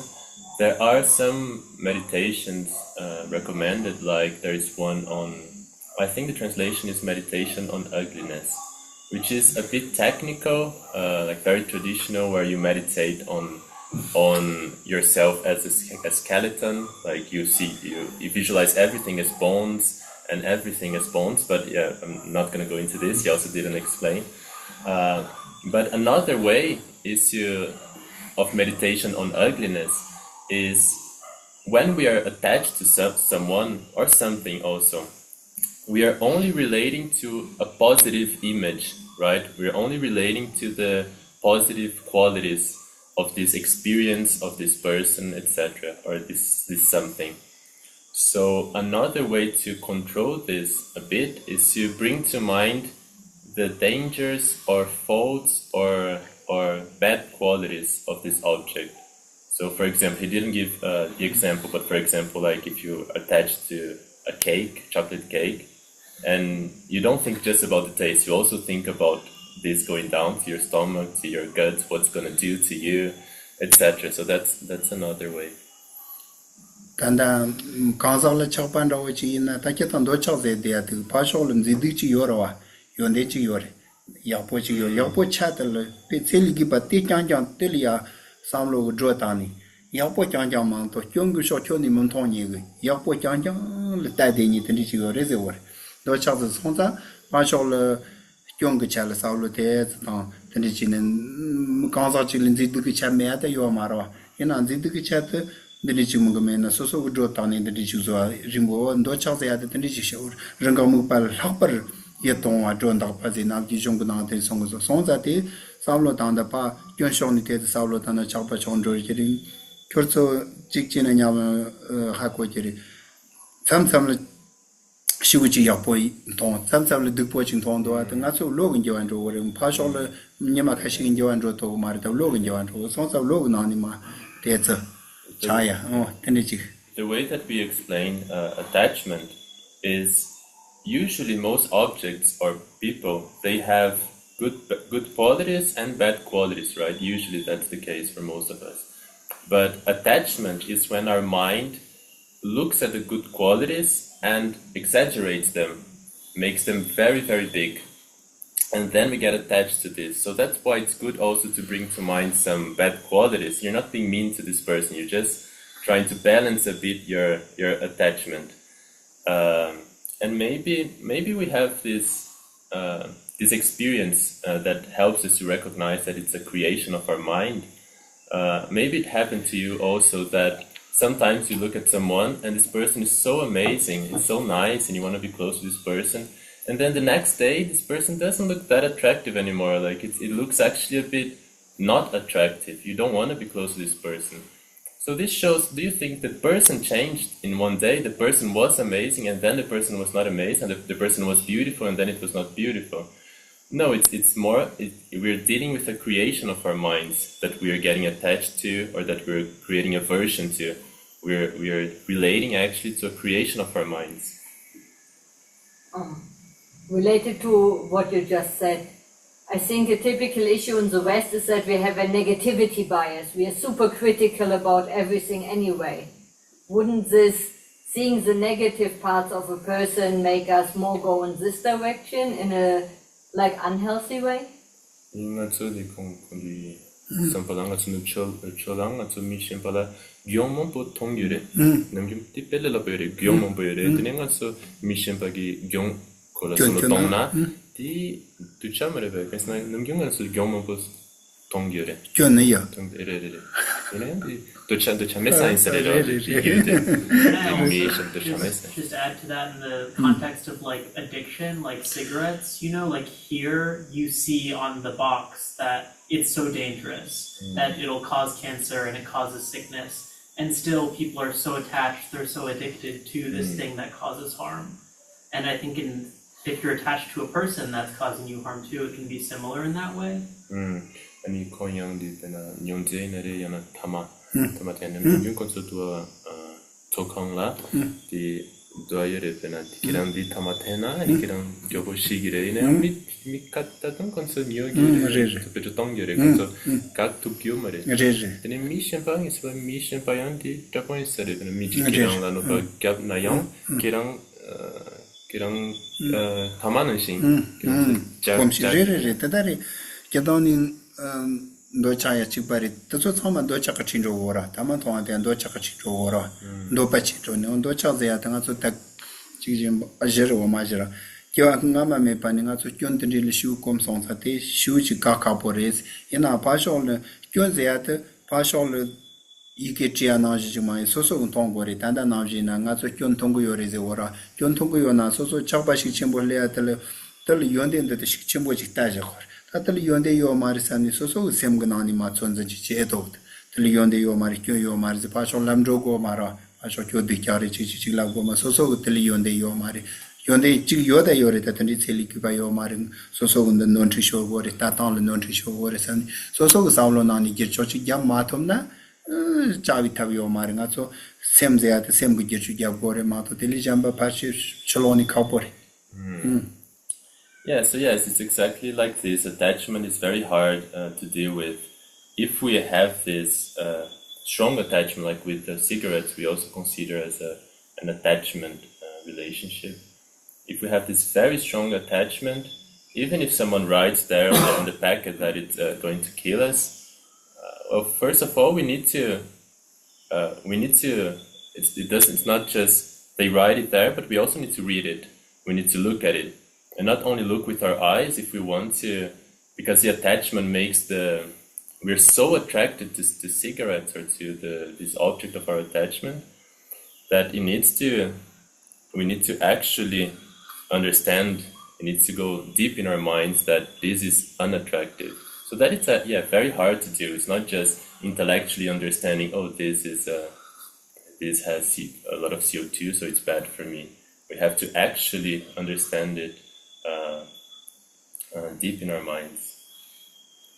there are some meditations recommended, like there is one on, I think the translation is meditation on ugliness, which is a bit technical, like very traditional, where you meditate on yourself as a skeleton, like you visualize everything as bones and everything as bones, but yeah, I'm not going to go into this, he also didn't explain. But another way of meditation on ugliness is when we are attached to someone or something also, we are only relating to a positive image, right? We're only relating to the positive qualities of this experience, of this person, etc., or this something. So another way to control this a bit is to bring to mind the dangers or faults or bad qualities of this object. So for example, he didn't give the example, but for example, like if you attach to a cake, chocolate cake, and you don't think just about the taste, you also think about this going down to your stomach, to your gut, what's going to do to you, etc. So that's another way. Tanda kansala chakpan rawa chi ina taketan do chakze dea tu pasholum zidu chi yorwa yonde chi yore yakpo chi yor yakpo chatal pe tseli ki pa te kyang teli ya samlo dro tani yakpo kyang mang to kyong sho kyo ni mon tong ni ge yakpo kyang le ta de ni teni chi yore ze wor do chakze sonza pashol kyong ge chala samlo te ta teni chi nen kansala chi lin zidu ki cha me ta yo marwa ina zidu ki cha te Dilichi Mugamena, so Drotani, the Dichuzua, Rimbo, and Docha, the Dichishore, Rangamupal, Hopper, Yeton, John Dapazina, Dijongana, the songs of songs that day, Saulo down the pa, Yonshonite, Saulo and the Chapachon, Dorje, Kurso, Chichin and Yama Hakotiri, some Shibuchi Yapoi, Ton, some Dupoching Tondo, and not so Logan Joandro, and partial Yamakashi in Joandro to Marita Logan Joandro, sons of Logan Anima, theatre. The way that we explain attachment is usually most objects or people, they have good qualities and bad qualities, right? Usually that's the case for most of us. But attachment is when our mind looks at the good qualities and exaggerates them, makes them very, very big. And then we get attached to this. So that's why it's good also to bring to mind some bad qualities. You're not being mean to this person. You're just trying to balance a bit your attachment. And maybe we have this experience that helps us to recognize that it's a creation of our mind. Maybe it happened to you also that sometimes you look at someone and this person is so amazing, it's so nice, and you want to be close to this person. And then the next day, this person doesn't look that attractive anymore. Like it looks actually a bit not attractive. You don't want to be close to this person. So this shows, do you think the person changed in one day? The person was amazing and then the person was not amazing, and the person was beautiful and then it was not beautiful. No, it's more, we're dealing with the creation of our minds that we are getting attached to, or that we're creating aversion to. We are relating actually to a creation of our minds. Related to what you just said, I think a typical issue in the West is that we have a negativity bias. We are super critical about everything anyway. Wouldn't this, seeing the negative parts of a person, make us more go in this direction in a unhealthy way? Just add to that in the context of addiction, like cigarettes, here you see on the box that it's so dangerous, that it'll cause cancer and it causes sickness, and still people are so attached, they're so addicted to this thing that causes harm. And I think if you're attached to a person that's causing you harm too, it can be similar in that way. 아니 고양디 되나 뇽제네레 야나 타마테는 민군콘서도 조康라 디 도아예레 되나 기란디 타마테나 이기랑 교보시기레네 미카타던 콘서 미오기 그저 동결에 그래서 각투기오 말에 근데 미션방 있어 미션방한테 잡고 있어야 되는 미지기랑 나노 갑나양 기랑 타마는 신 곰시레레 따다리 게도닌 도차야 치바리 또저 처음에 도차가 친조 오라 다만 통한테 도차가 친조 오라 도파치조네 도차자야 당아서 딱 지금 아제로 마제라 교학나마메 파닝아서 쫀드릴 슈콤 송사테 슈지 카카포레스 이나 파쇼르 쫀제야테 파쇼르 이게 지아나지지만 소소운 통고리 단단나지나 나서 쫀통고요레제 오라 쫀통고요나 소소 작바식 침볼레야들 들 연된데 식침보직 따져 Tatali yonde yo mari sani soso semgnani ma chonza chi edot. Tali yonde yo mari kyo yo mari pasho lamjo go mara pasho kyo dikyari chi la go ma soso tali yonde yo mari yonde chi yoda yore tatani cheli kiba yo mari soso unda non chi sho gore tatan le non chi sho gore sani soso savlo nani gircho chi yam matom na chavi tav yo mari nga so semze ya te semgu girchu gyab gore ma to tali jamba pashi choloni kapore. Yeah, so yes, it's exactly like this. Attachment is very hard to deal with. If we have this strong attachment, like with cigarettes, we also consider as an attachment relationship. If we have this very strong attachment, even if someone writes there on the packet that it's going to kill us, well, first of all, it's not just they write it there, but we also need to read it. We need to look at it. And not only look with our eyes if we want to, because the attachment makes we're so attracted to cigarettes or to this object of our attachment that we need to actually understand, it needs to go deep in our minds that this is unattractive. So that it's very hard to do. It's not just intellectually understanding, this has a lot of CO2, so it's bad for me. We have to actually understand it deep in our minds.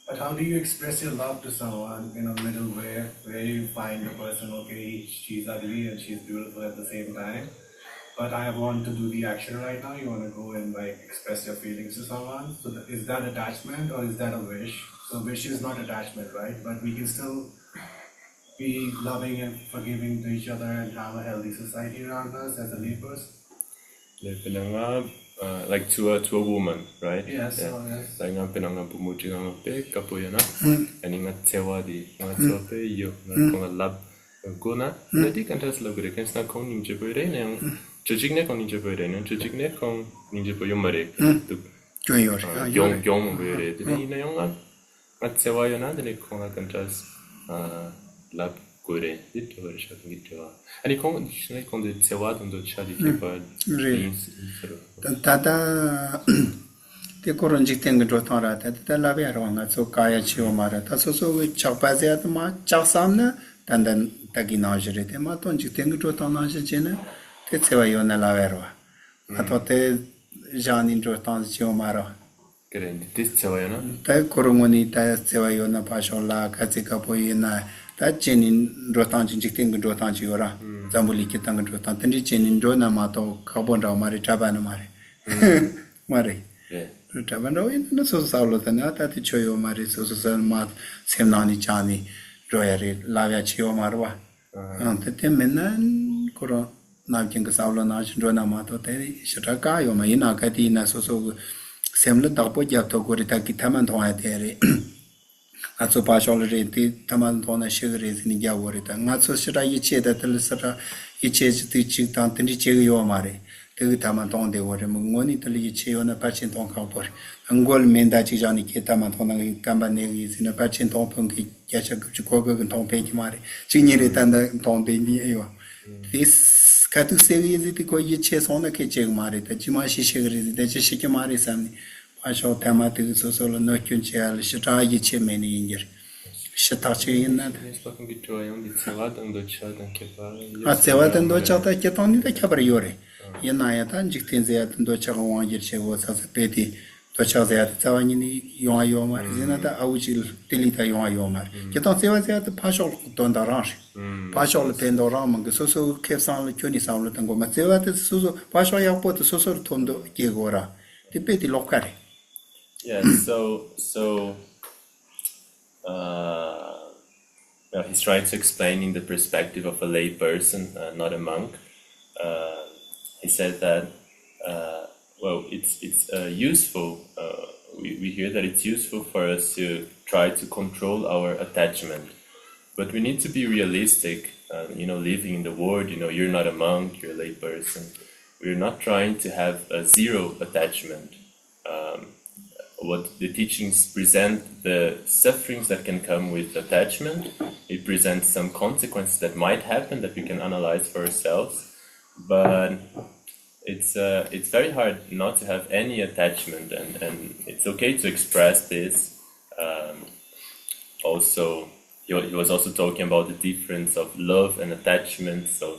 But how do you express your love to someone in a middle way, where you find the person, okay, she's ugly and she's beautiful at the same time, but I want to do the action right now, you want to go and express your feelings to someone, so is that attachment or is that a wish? So wish is not attachment, right? But we can still be loving and forgiving to each other and have a healthy society around us as a layperson. Like to a woman, right? Yes. Yeah. Oh, yes. Like nga pinanga bumuti nga pe kapoyana, and nga tewadi nga tsope yo nga lab guna. Nadi kan tas lagre kan sna kong ninja boyre ne, chujikne kong ninja boyre ne, chujikne kong ninja boyo mare. Gyong boyre. Dini na yung nga tewa yo na dini kong kan tas lab gore. Dito boyre siya ngito. Ani kong shne kong de tewa dondo chadi kipa. Tata te koronjik tenga jotara tata labe arwanga so kaya chiwa mara ta so chakpaze atma chaksamna tandan taki najere te ma ton jik tengu to ton naje jene te tsewa yo na la vero ato te janin to ton jio maro 그래, this 저와요나. ta korongoni ta tsewa yo na pasho la ka tse ka po na ta jenin ro tan jik tengu ro tan ji ora zambuli ki tang ro tan tenri jenin ro na ma to carbon ra mari chaba na mari mari 네. Tavano in so saulo tana tati choyo mari so ma semnani chani royari lavya chio marwa te mena koro navking saulo na chindona ma to te shata ka yo ma ina ka ti na so semla dapo jap to kori ta ki taman to ay tere atso pa shol re ti taman to na shigre ni ya wori ta ngatso shira yiche da tel sara yiche ti chi tan tin chi yo mari te taman to de wori ngoni tel yiche yo na pa chin ton ka por angol menda chi jani ke taman to na kamba ne gi sina pa chin ton pon ki ya cha ku ko go ton pe ki mari chi ni re tan da ton de ni yo this ka tu se gi ti ko yiche so na ke che mari ta chi ma shi shigre de chi shi ke mari sam Pasho tematik sosolo no kyunchial shita yiche meni ingir. Shita chi inna. Спокон ги чоям, ди цеватан до чадан кепар. A tsewatan do chata ketoni da kabar yore. Yana ya tan jiktin zeyatan do chaga wangir che wo sasa peti do chaga zeyatan tsawani ni yonga yomar. Zina da awujil tilita yonga yomar. Ketan sewa zeyatan pasho don da ransh. Pasho le tendo ramang soso kefsan le kyuni sam le tango. Ma zeyatan soso pasho yakpo to soso tondo gegora. Ti peti lokare. Yeah, well, he's trying to explain in the perspective of a lay person, not a monk. He said that, well, it's useful. We hear that it's useful for us to try to control our attachment, but we need to be realistic. Living in the world, you're not a monk, you're a lay person. We're not trying to have a zero attachment. What the teachings present, the sufferings that can come with attachment. It presents some consequences that might happen that we can analyze for ourselves, but it's very hard not to have any attachment, and it's okay to express this. Also, he was also talking about the difference of love and attachment. So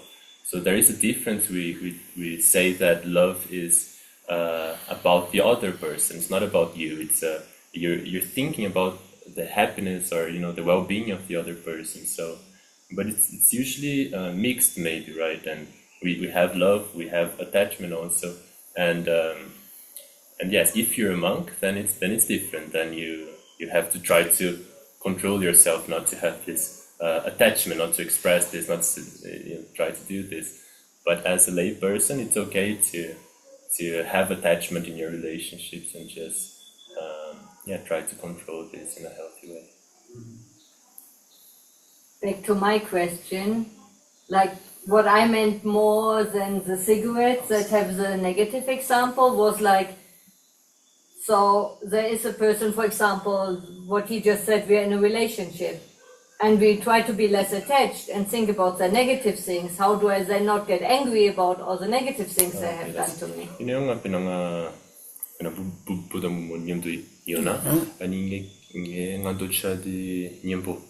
there is a difference. We say that love is about the other person. It's not about you. It's you're thinking about the happiness or the well-being of the other person. So, but it's usually mixed, maybe, right? And we have love, we have attachment also, and yes, if you're a monk, then it's different. Then you have to try to control yourself, not to have this attachment, not to express this, not to try to do this. But as a lay person, it's okay to have attachment in your relationships and just try to control this in a healthy way. Back to my question, like what I meant more than the cigarettes that have the negative example was like, so there is a person, for example, what he just said, we are in a relationship and we try to be less attached and think about the negative things. How do I then not get angry about all the negative things they have done to me? Buddha nyamdo yona ani nge ngando chadi nyambo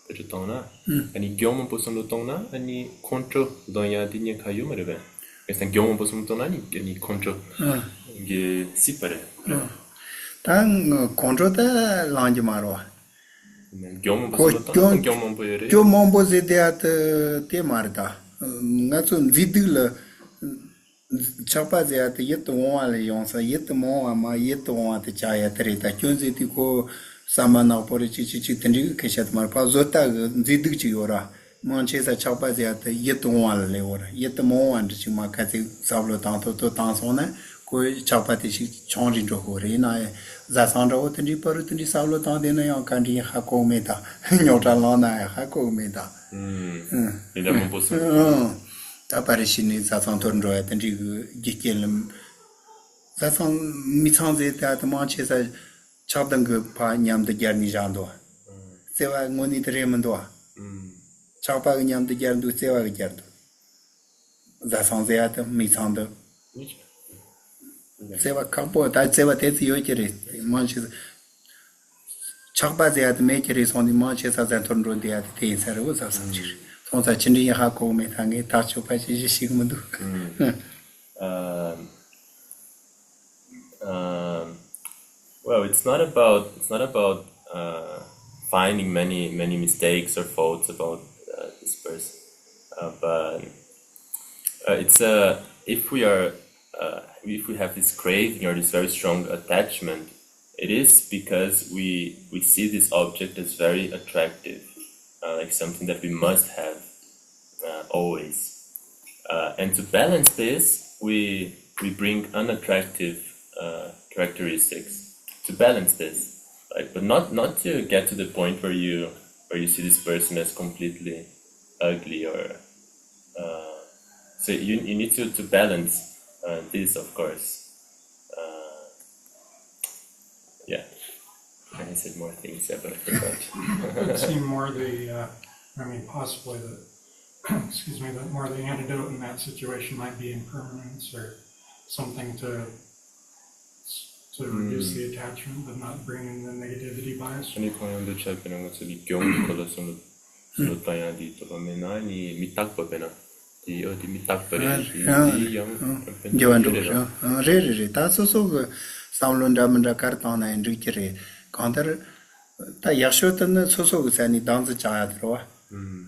Pedro tona ani gyomo posono tona ani control donya di nya kayo marebe esta gyomo posono tona ani control ge sipare Tang control da lange maro gyomo posono tona gyomo boyere gyomo bozedeat te marda ngatsun zidil chapa zeyat yet wale yonsa yet mo ama yet wa te chaya tereta kyunzi ti ko samana pore chi tenri keshat mar pa zota zidig chi ora manche sa chapa zeyat yet wale le ora yet mo and chi ma ka ti sablo ta to ta sona ko chapa ti chi chonri ro ko re na za san ro tenri par tenri sablo ta de na ya kan ri ha ko me ta nyota la na ha ko me ta ila mo poso Taparishini Sasan Tundro at and Gikelum Sasan Mitanze at Manchester Chapdang Pa Nyam the Gerni Jando. Seva Moni Remando. Chapa Nyam the Gerdu Seva Gerdu. Sasan Zeata Mitando. Seva Campo, that Seva Teti Yokeri, Manchester chakpa zayat mekiri sondi manche sa zanton ron deyat teyin sara wo sa samchir. Sonsa chindi yaha ko me thangi tacho pa chi shigmadu. Well, it's not about finding many mistakes or faults about this person, but it's if we have this craving or this very strong attachment, it is because we see this object as very attractive, like something that we must have always. And to balance this, we bring unattractive characteristics to balance this, like, but not to get to the point where you see this person as completely ugly or so you need to balance this, of course. Yeah, I said more things, yeah, but I forgot. It seemed more possibly excuse me, that more the antidote in that situation might be impermanence or something to reduce the attachment but not bring in the negativity bias.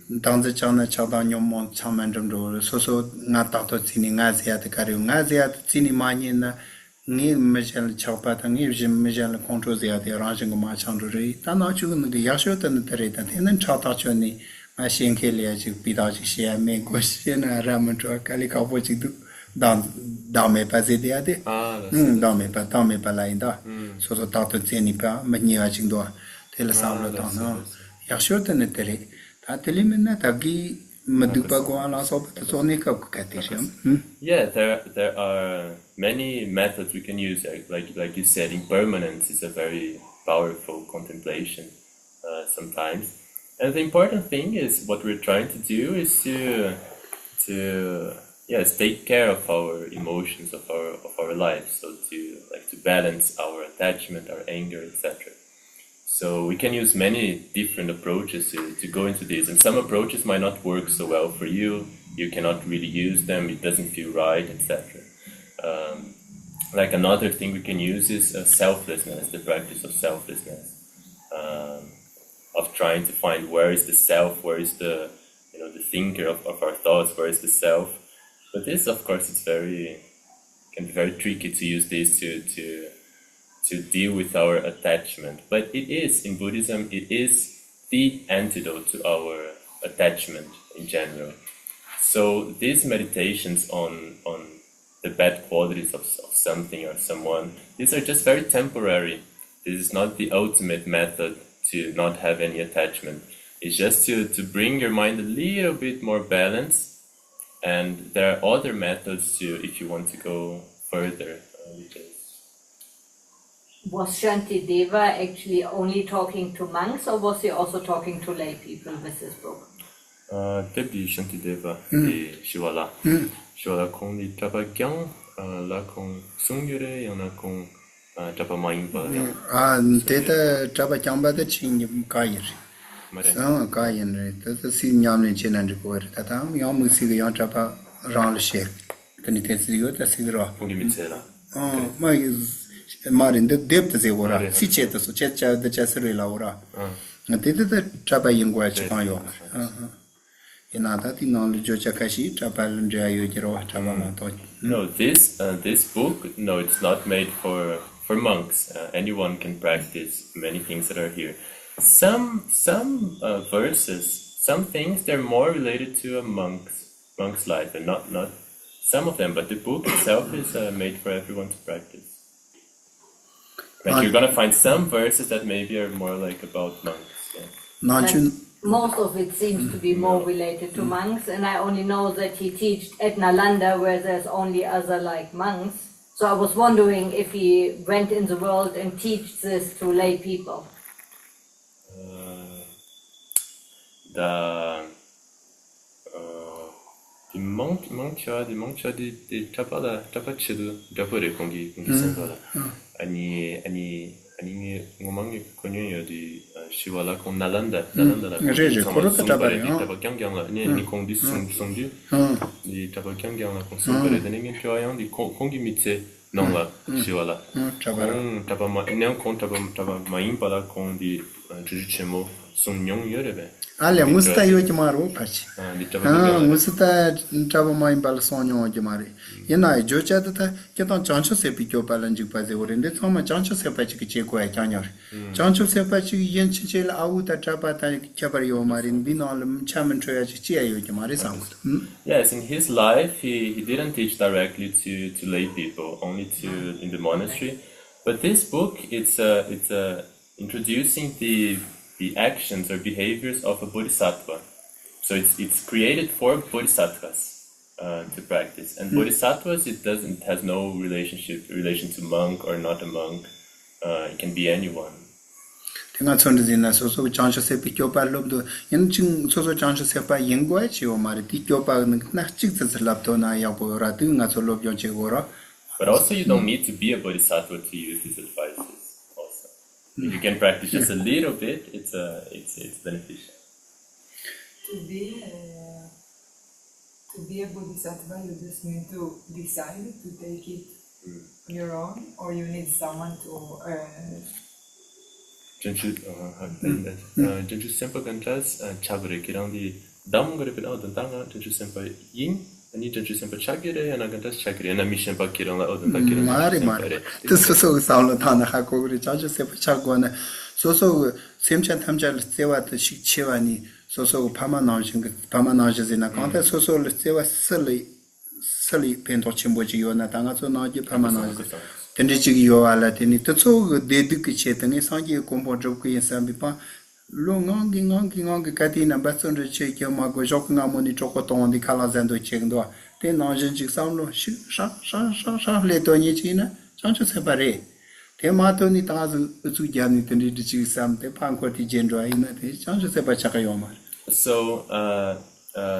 Dangzi chana chada nyomon chamandram ro soso nga tato tsini nga ziyat kari nga ziyat tsini manyi na ngi mejal chapa ta ngi mejal kontro ziyat ranjing ma chandro ri ta na chu ngi yasho tan tare ta tenan chata choni ma shenke le ji pida ji she me go she na ram tro kali ka po ji du dan me pa zia de dan me pa la inda soso tato tsini pa ma ni a jing do tele sam lo ta no yasho tan tare Yeah, there are many methods we can use. Like you said, impermanence is a very powerful contemplation sometimes. And the important thing is what we're trying to do is to take care of our emotions, of our lives. So to balance our attachment, our anger, etc. So we can use many different approaches to go into this, and some approaches might not work so well for you. You cannot really use them, it doesn't feel right, etc. Like another thing we can use is selflessness, the practice of selflessness, of trying to find where is the self, where is the thinker of our thoughts, where is the self. But this, of course, can be very tricky to use this to deal with our attachment. But it is, in Buddhism, it is the antidote to our attachment in general. So these meditations on the bad qualities of something or someone, these are just very temporary. This is not the ultimate method to not have any attachment. It's just to bring your mind a little bit more balanced. And there are other methods if you want to go further with this. Was Shantideva actually only talking to monks, or was he also talking to lay people with this book? Debi Shantideva di Shivala. Shivala kong di trapa gyang, la kong sungyure, yang la kong trapa maimba. Teta trapa kyamba da ching kayir. Kayin re, tata si nyam ne chenan ri ko re, tata yang mu si yang trapa rang le shek. Tani tensi yo ta si ra. Pungi mitsela. Marin de depth ze ora si cheta so checha de chasre la ora tete de traba yingwa chkan yo ina ta ti non le jocha kashi traba lundja yo jiro traba ma to. No, this book, no, it's not made for monks. Anyone can practice many things that are here. Some verses, some things, they're more related to a monk's life, and not some of them, but the book itself is made for everyone to practice. Like you're gonna find some verses that maybe are more like about monks. Yeah. Most of it seems to be more related to monks, and I only know that he teaches at Nalanda, where there's only other like monks. So I was wondering if he went in the world and teach this to lay people. The monk chapa chidu japore kongi sensola. Ani 아니 ngomang konyo di shiwala kon nalanda la Geshe koro ta tabare taba kyang la ni kong di sung di di taba kyang la kon sung pare de ni pyoyang di kong gi mitse non la shiwala taba ma ne kon taba ma impala kon di jichemo sung nyong yorebe ale musta yo jmaro pachi di taba musta taba mai bal sonyo jmare yana jocha ta keton chancho se pikyo balan jik pa de orende thoma chancho se pa chi che ko ai chanyor chancho se pa chi yen chi che la au ta taba ta chabar yo marin binol chamen choya chi che yo jmare sam yes, in his life he didn't teach directly to lay people, only to in the monastery, but this book it's introducing the actions or behaviors of a bodhisattva. So it's created for bodhisattvas to practice. And bodhisattvas, it has no relation to monk or not a monk. It can be anyone. Tenga chonde dina so chancho se pikyo pa lobdo yen ching so chancho se pa yengwa chi o mari tikyo pa na chik tsa lapto na ya bo ra tu nga so lobyo che gora. But also you don't need to be a bodhisattva to use these advices also. If you can practice just a little bit, it's beneficial. To be a bodhisattva, you just need to decide to take it your own, or you need someone to. Jinju sempa gantas chabure kirandi dam gore pina odan tanga jinju sempa yin ani jinju sempa chagire ana gantas chagire ana mission pa kirang la odan ta kirang mari to so saulo tana ha ko ri chancho se pa chagwana so semcha thamja sewa ta shik chewani so pama naujin zina kanta so sewa sali pento chimbo ji yo na tanga so naji pama naujin tenri chigi yo ala teni tso dedu ki chetani sangi kompo job ki sambi pa lo ngangi kati na bason re che ke ma go jok nga moni choko ton di kala zendo chengdo te naujin ji samlo sha le to ni china chancho separe te ma to ni ta zu gyani tenri chigi sam te pan ko ti jendro ina te chancho sepa chaka yo ma. So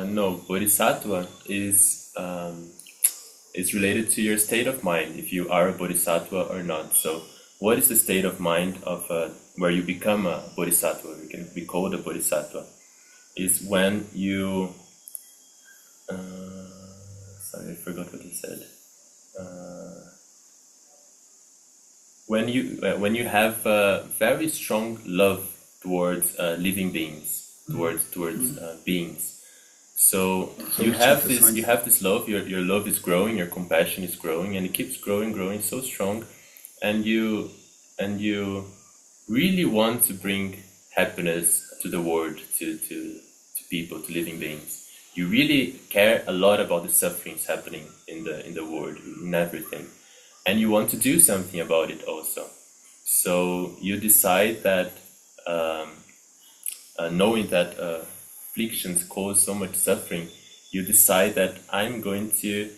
no, bodhisattva is related to your state of mind, if you are a bodhisattva or not. So what is the state of mind of where you become a bodhisattva? You can be called a bodhisattva. Is when you sorry, I forgot what he said. When you have very strong love towards living beings, towards beings. So you have this love, your love is growing, your compassion is growing, and it keeps growing so strong, and you really want to bring happiness to the world, to people, to living beings. You really care a lot about the sufferings happening in the world, in everything, and you want to do something about it also. So you decide that knowing that afflictions cause so much suffering, you decide that I'm going to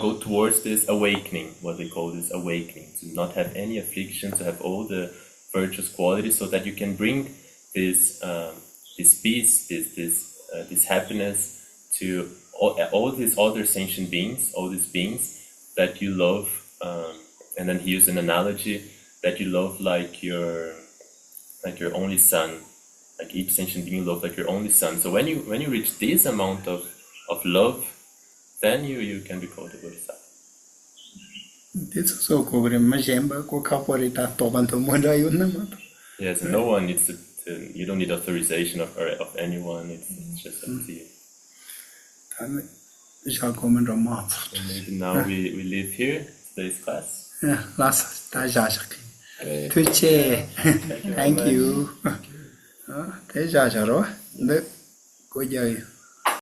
go towards this awakening, what they call this awakening, to not have any afflictions, to have all the virtuous qualities, so that you can bring this peace, this happiness to all these other sentient beings, all these beings that you love, and then he used an analogy that you love like your only son, like each sentient being you love like your only son. So when you reach this amount of love, then you can be called a bodhisattva. This is so cool. Majemba ko kapori ta toban to monda yun Yes, no one needs to. You don't need authorization of anyone. It's just up to you. And maybe now we leave here today's class. Yeah, last tajashaki. Tuche, thank you. Thế giờ rồi, đấy, cô dạy.